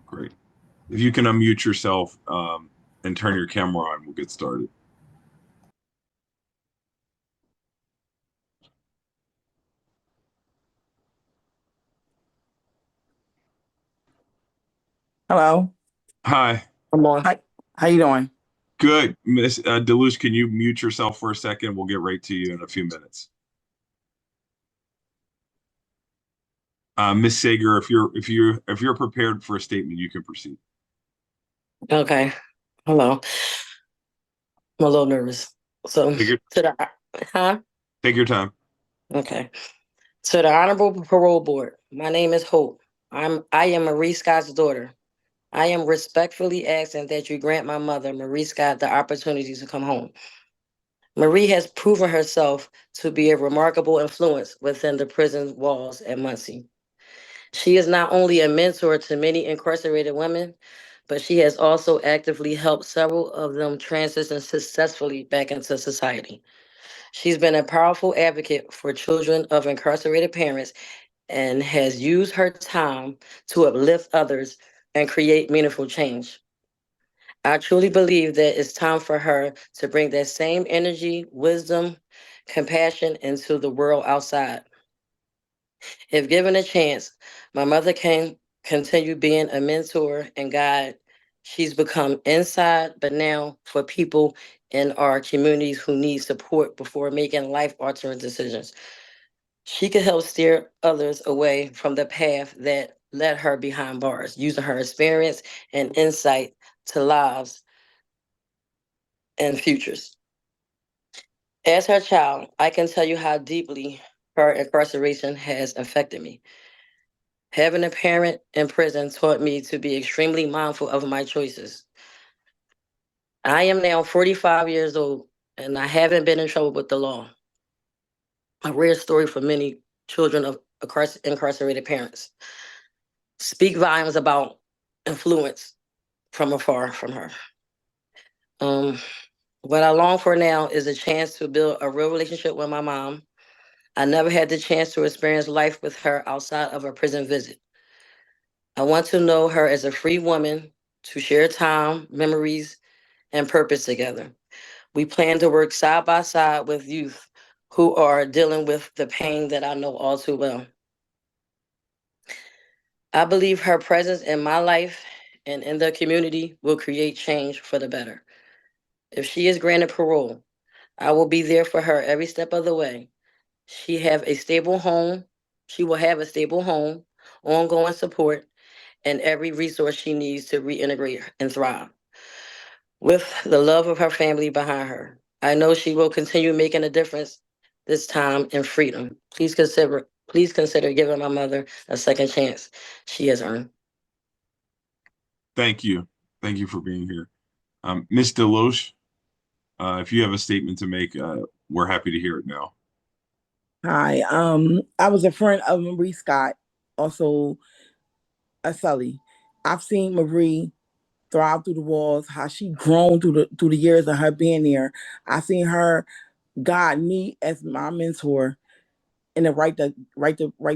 [SPEAKER 1] Great. If you can unmute yourself and turn your camera on, we'll get started.
[SPEAKER 24] Hello.
[SPEAKER 1] Hi.
[SPEAKER 24] Hi. How you doing?
[SPEAKER 1] Good. Miss DeLuce, can you mute yourself for a second? We'll get right to you in a few minutes. Miss Sager, if you're prepared for a statement, you can proceed.
[SPEAKER 24] Okay.
[SPEAKER 5] Hello. I'm a little nervous. So
[SPEAKER 1] Take your,
[SPEAKER 5] to the huh?
[SPEAKER 1] take your time.
[SPEAKER 5] Okay. To the Honorable Parole Board, my name is Hope. I am Marie Scott's daughter. I am respectfully asking that you grant my mother, Marie Scott, the opportunity to come home. Marie has proven herself to be a remarkable influence within the prison walls at Muncie. She is not only a mentor to many incarcerated women, but she has also actively helped several of them transition successfully back into society. She's been a powerful advocate for children of incarcerated parents and has used her time to uplift others and create meaningful change. I truly believe that it's time for her to bring that same energy, wisdom, compassion into the world outside. If given a chance, my mother can continue being a mentor and guide she's become inside, but now for people in our communities who need support before making life-altering decisions. She could help steer others away from the path that led her behind bars, using her experience and insight to lives and futures. As her child, I can tell you how deeply her incarceration has affected me. Having a parent in prison taught me to be extremely mindful of my choices. I am now 45 years old and I haven't been in trouble with the law. A rare story for many children of incarcerated parents. Speak volumes about influence from afar from her. What I long for now is a chance to build a real relationship with my mom. I never had the chance to experience life with her outside of a prison visit. I want to know her as a free woman, to share time, memories, and purpose together. We plan to work side by side with youth who are dealing with the pain that I know all too well. I believe her presence in my life and in the community will create change for the better. If she is granted parole, I will be there for her every step of the way. She will have a stable home, ongoing support, and every resource she needs to reintegrate and thrive. With the love of her family behind her, I know she will continue making a difference, this time in freedom. Please consider giving my mother a second chance she has earned.
[SPEAKER 1] Thank you. Thank you for being here. Ms. Deloche, if you have a statement to make, we're happy to hear it now.
[SPEAKER 24] Hi. I was a friend of Marie Scott, also a Sully. I've seen Marie thrive through the walls, how she grown through the years of her being there. I seen her guide me as my mentor in the right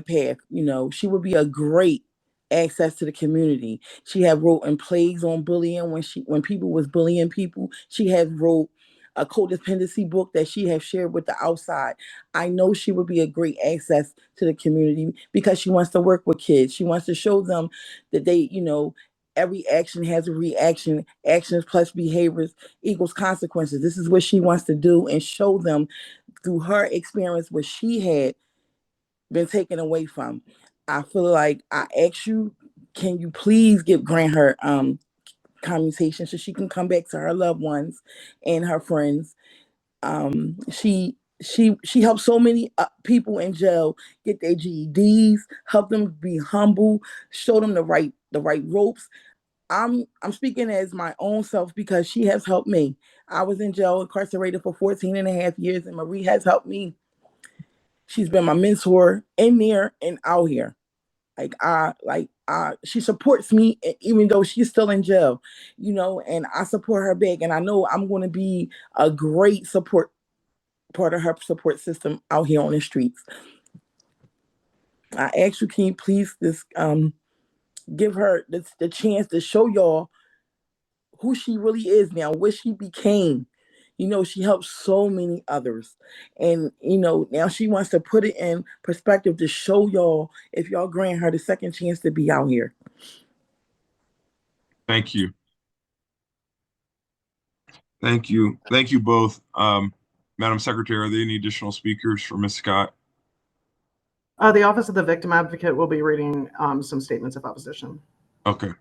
[SPEAKER 24] path. You know, she would be a great access to the community. She had wrote in plays on bullying when people was bullying people. She has wrote a codependency book that she has shared with the outside. I know she would be a great access to the community because she wants to work with kids. She wants to show them that they, you know, every action has a reaction. Actions plus behaviors equals consequences. This is what she wants to do and show them through her experience what she had been taken away from. I feel like I ask you, can you please grant her commutation so she can come back to her loved ones and her friends. She helped so many people in jail get their GEDs, help them be humble, show them the right ropes. I'm speaking as my own self because she has helped me. I was in jail incarcerated for 14 and a half years and Marie has helped me. She's been my mentor in there and out here. She supports me even though she's still in jail, you know, and I support her back. And I know I'm going to be a great part of her support system out here on the streets. I ask you, can you please give her the chance to show y'all who she really is now, what she became. You know, she helped so many others. And, you know, now she wants to put it in perspective to show y'all if y'all grant her the second chance to be out here.
[SPEAKER 1] Thank you. Thank you. Thank you both. Madam Secretary, are there any additional speakers for Ms. Scott?
[SPEAKER 2] The Office of the Victim Advocate will be reading some statements of opposition.
[SPEAKER 1] Okay.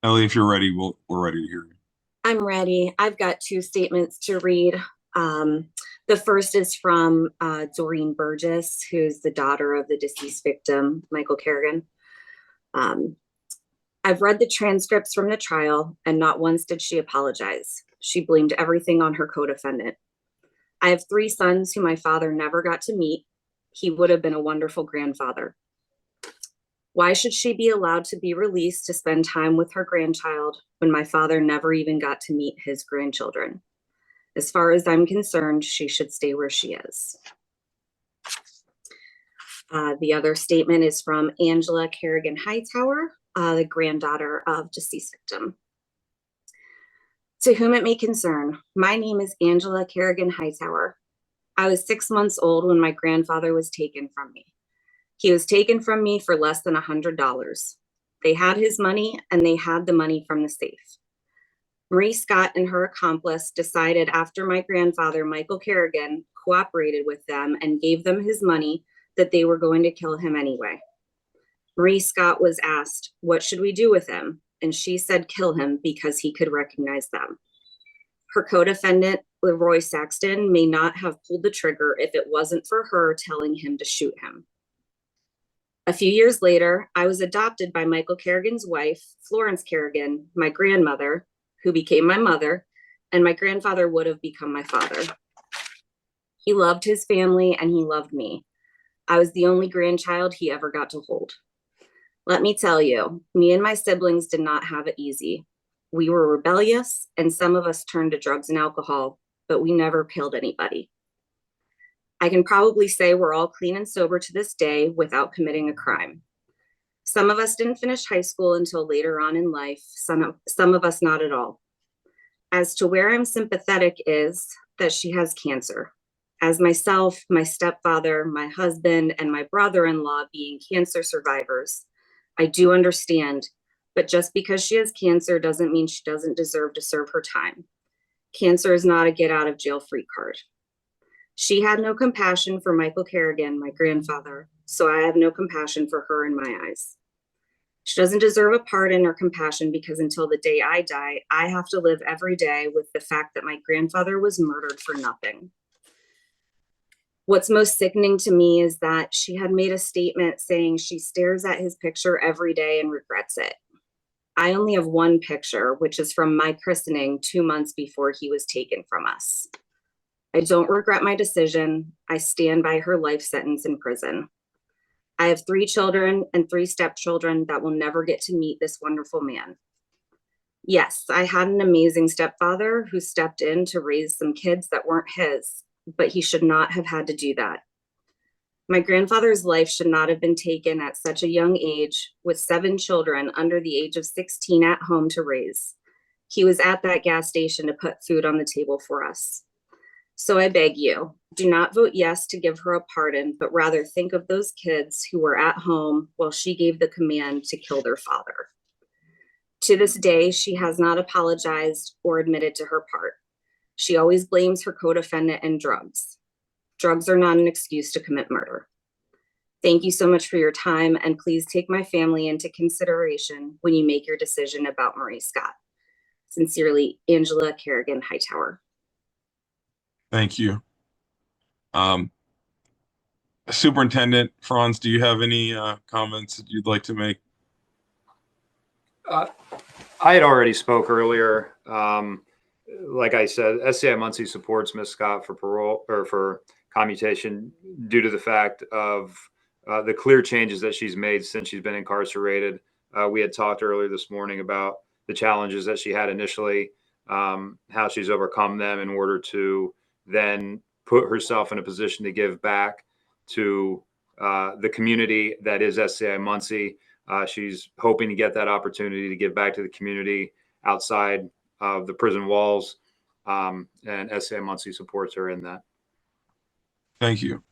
[SPEAKER 1] Ellie, if you're ready, we're ready to hear you.
[SPEAKER 9] I'm ready. I've got two statements to read. The first is from Doreen Burgess, who's the daughter of the deceased victim, Michael Kerrigan. I've read the transcripts from the trial, and not once did she apologize. She blamed everything on her co-defendant. I have 3 sons who my father never got to meet. He would have been a wonderful grandfather. Why should she be allowed to be released to spend time with her grandchild when my father never even got to meet his grandchildren? As far as I'm concerned, she should stay where she is. The other statement is from Angela Kerrigan Hightower, the granddaughter of deceased victim. To whom it may concern, my name is Angela Kerrigan Hightower. I was 6 months old when my grandfather was taken from me. He was taken from me for less than $100. They had his money and they had the money from the safe. Marie Scott and her accomplice decided after my grandfather, Michael Kerrigan, cooperated with them and gave them his money that they were going to kill him anyway. Marie Scott was asked, "What should we do with him?" And she said, "Kill him because he could recognize them." Her co-defendant, Leroy Saxton, may not have pulled the trigger if it wasn't for her telling him to shoot him. A few years later, I was adopted by Michael Kerrigan's wife, Florence Kerrigan, my grandmother, who became my mother, and my grandfather would have become my father. He loved his family and he loved me. I was the only grandchild he ever got to hold. Let me tell you, me and my siblings did not have it easy. We were rebellious and some of us turned to drugs and alcohol, but we never killed anybody. I can probably say we're all clean and sober to this day without committing a crime. Some of us didn't finish high school until later on in life, some of us not at all. As to where I'm sympathetic is that she has cancer. As myself, my stepfather, my husband, and my brother-in-law being cancer survivors, I do understand, but just because she has cancer doesn't mean she doesn't deserve to serve her time. Cancer is not a get out of jail free card. She had no compassion for Michael Kerrigan, my grandfather, so I have no compassion for her in my eyes. She doesn't deserve a pardon or compassion because until the day I die, I have to live every day with the fact that my grandfather was murdered for nothing. What's most sickening to me is that she had made a statement saying she stares at his picture every day and regrets it. I only have one picture, which is from my christening 2 months before he was taken from us. I don't regret my decision. I stand by her life sentence in prison. I have 3 children and 3 stepchildren that will never get to meet this wonderful man. Yes, I had an amazing stepfather who stepped in to raise some kids that weren't his, but he should not have had to do that. My grandfather's life should not have been taken at such a young age with 7 children under the age of 16 at home to raise. He was at that gas station to put food on the table for us. So I beg you, do not vote yes to give her a pardon, but rather think of those kids who were at home while she gave the command to kill their father. To this day, she has not apologized or admitted to her part. She always blames her co-defendant and drugs. Drugs are not an excuse to commit murder. Thank you so much for your time, and please take my family into consideration when you make your decision about Marie Scott. Sincerely, Angela Kerrigan Hightower.
[SPEAKER 1] Thank you. Superintendent Franz, do you have any comments that you'd like to make?
[SPEAKER 10] I had already spoke earlier. Like I said, SCI Muncie supports Ms. Scott for parole or for commutation due to the fact of the clear changes that she's made since she's been incarcerated. We had talked earlier this morning about the challenges that she had initially, how she's overcome them in order to then put herself in a position to give back to the community that is SCI Muncie. She's hoping to get that opportunity to give back to the community outside of the prison walls, and SCI Muncie supports her in that.
[SPEAKER 1] Thank you.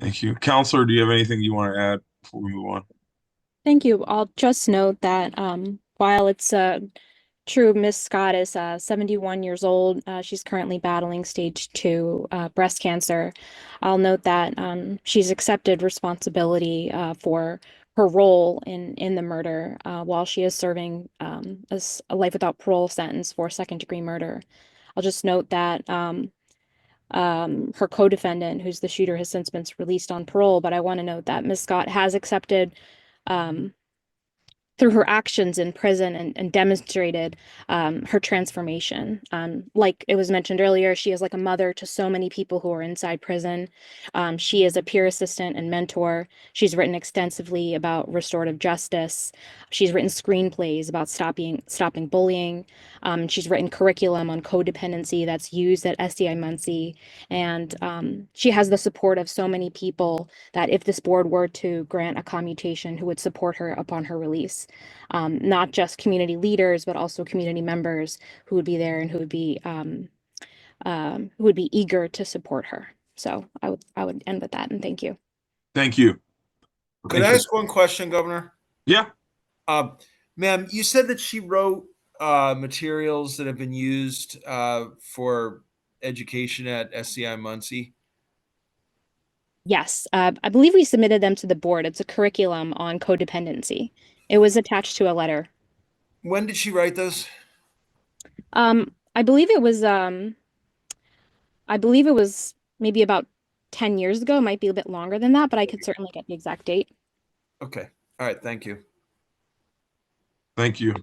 [SPEAKER 1] Thank you. Counselor, do you have anything you want to add before we move on?
[SPEAKER 23] Thank you. I'll just note that while it's true, Miss Scott is 71 years old. She's currently battling stage 2 breast cancer. I'll note that she's accepted responsibility for her role in the murder while she is serving a life without parole sentence for second-degree murder. I'll just note that her co-defendant, who's the shooter, has since been released on parole, but I want to note that Ms. Scott has accepted through her actions in prison and demonstrated her transformation. Like it was mentioned earlier, she is like a mother to so many people who are inside prison. She is a peer assistant and mentor. She's written extensively about restorative justice. She's written screenplays about stopping bullying. She's written curriculum on codependency that's used at SCI Muncie. And she has the support of so many people that if this board were to grant a commutation, who would support her upon her release. Not just community leaders, but also community members who would be there and who would be eager to support her. So I would end with that, and thank you.
[SPEAKER 1] Thank you.
[SPEAKER 11] Could I ask one question, Governor?
[SPEAKER 1] Yeah.
[SPEAKER 11] Ma'am, you said that she wrote materials that have been used for education at SCI Muncie.
[SPEAKER 23] Yes, I believe we submitted them to the board. It's a curriculum on codependency. It was attached to a letter.
[SPEAKER 11] When did she write those?
[SPEAKER 23] I believe it was maybe about 10 years ago. It might be a bit longer than that, but I could certainly get the exact date.
[SPEAKER 11] Okay. All right. Thank you.
[SPEAKER 1] Thank you.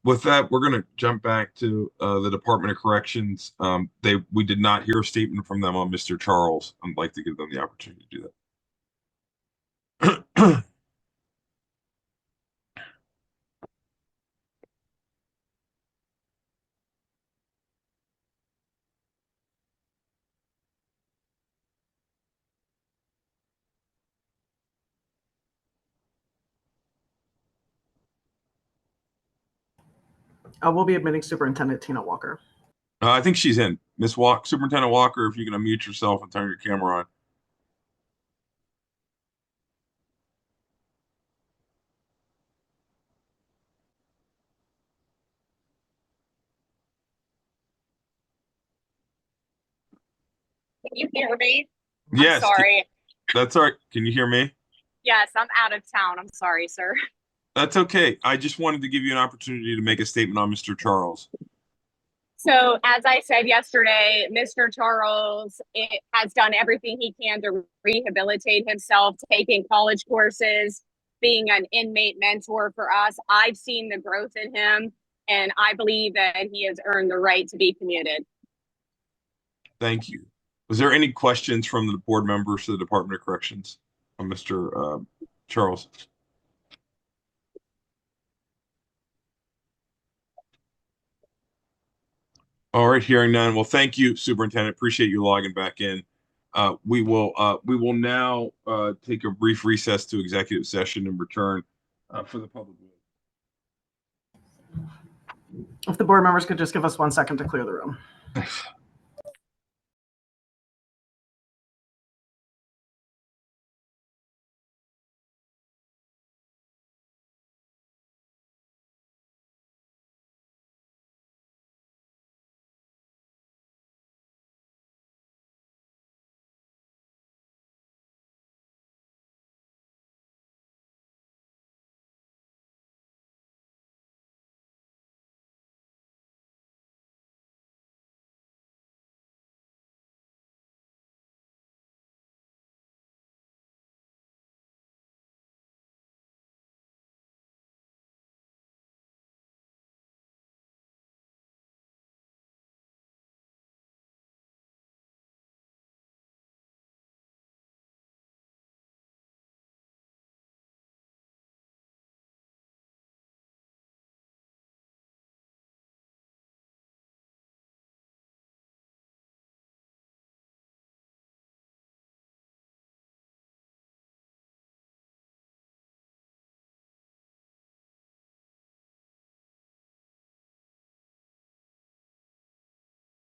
[SPEAKER 1] With that, we're going to jump back to the Department of Corrections. We did not hear a statement from them on Mr. Charles. I'd like to give them the opportunity to do that.
[SPEAKER 2] We'll be admitting Superintendent Tina Walker.
[SPEAKER 1] I think she's in. Superintendent Walker, if you can unmute yourself and turn your camera on.
[SPEAKER 12] Can you hear me?
[SPEAKER 1] Yes.
[SPEAKER 12] I'm sorry.
[SPEAKER 1] That's all right. Can you hear me?
[SPEAKER 12] Yes, I'm out of town. I'm sorry, sir.
[SPEAKER 1] That's okay. I just wanted to give you an opportunity to make a statement on Mr. Charles.
[SPEAKER 12] So as I said yesterday, Mr. Charles has done everything he can to rehabilitate himself, taking college courses, being an inmate mentor for us. I've seen the growth in him, and I believe that he has earned the right to be commuted.
[SPEAKER 1] Thank you. Was there any questions from the board members to the Department of Corrections on Mr. Charles? All right, hearing none. Well, thank you, Superintendent. Appreciate you logging back in. We will now take a brief recess to executive session and return for the public.
[SPEAKER 2] If the board members could just give us 1 second to clear the room.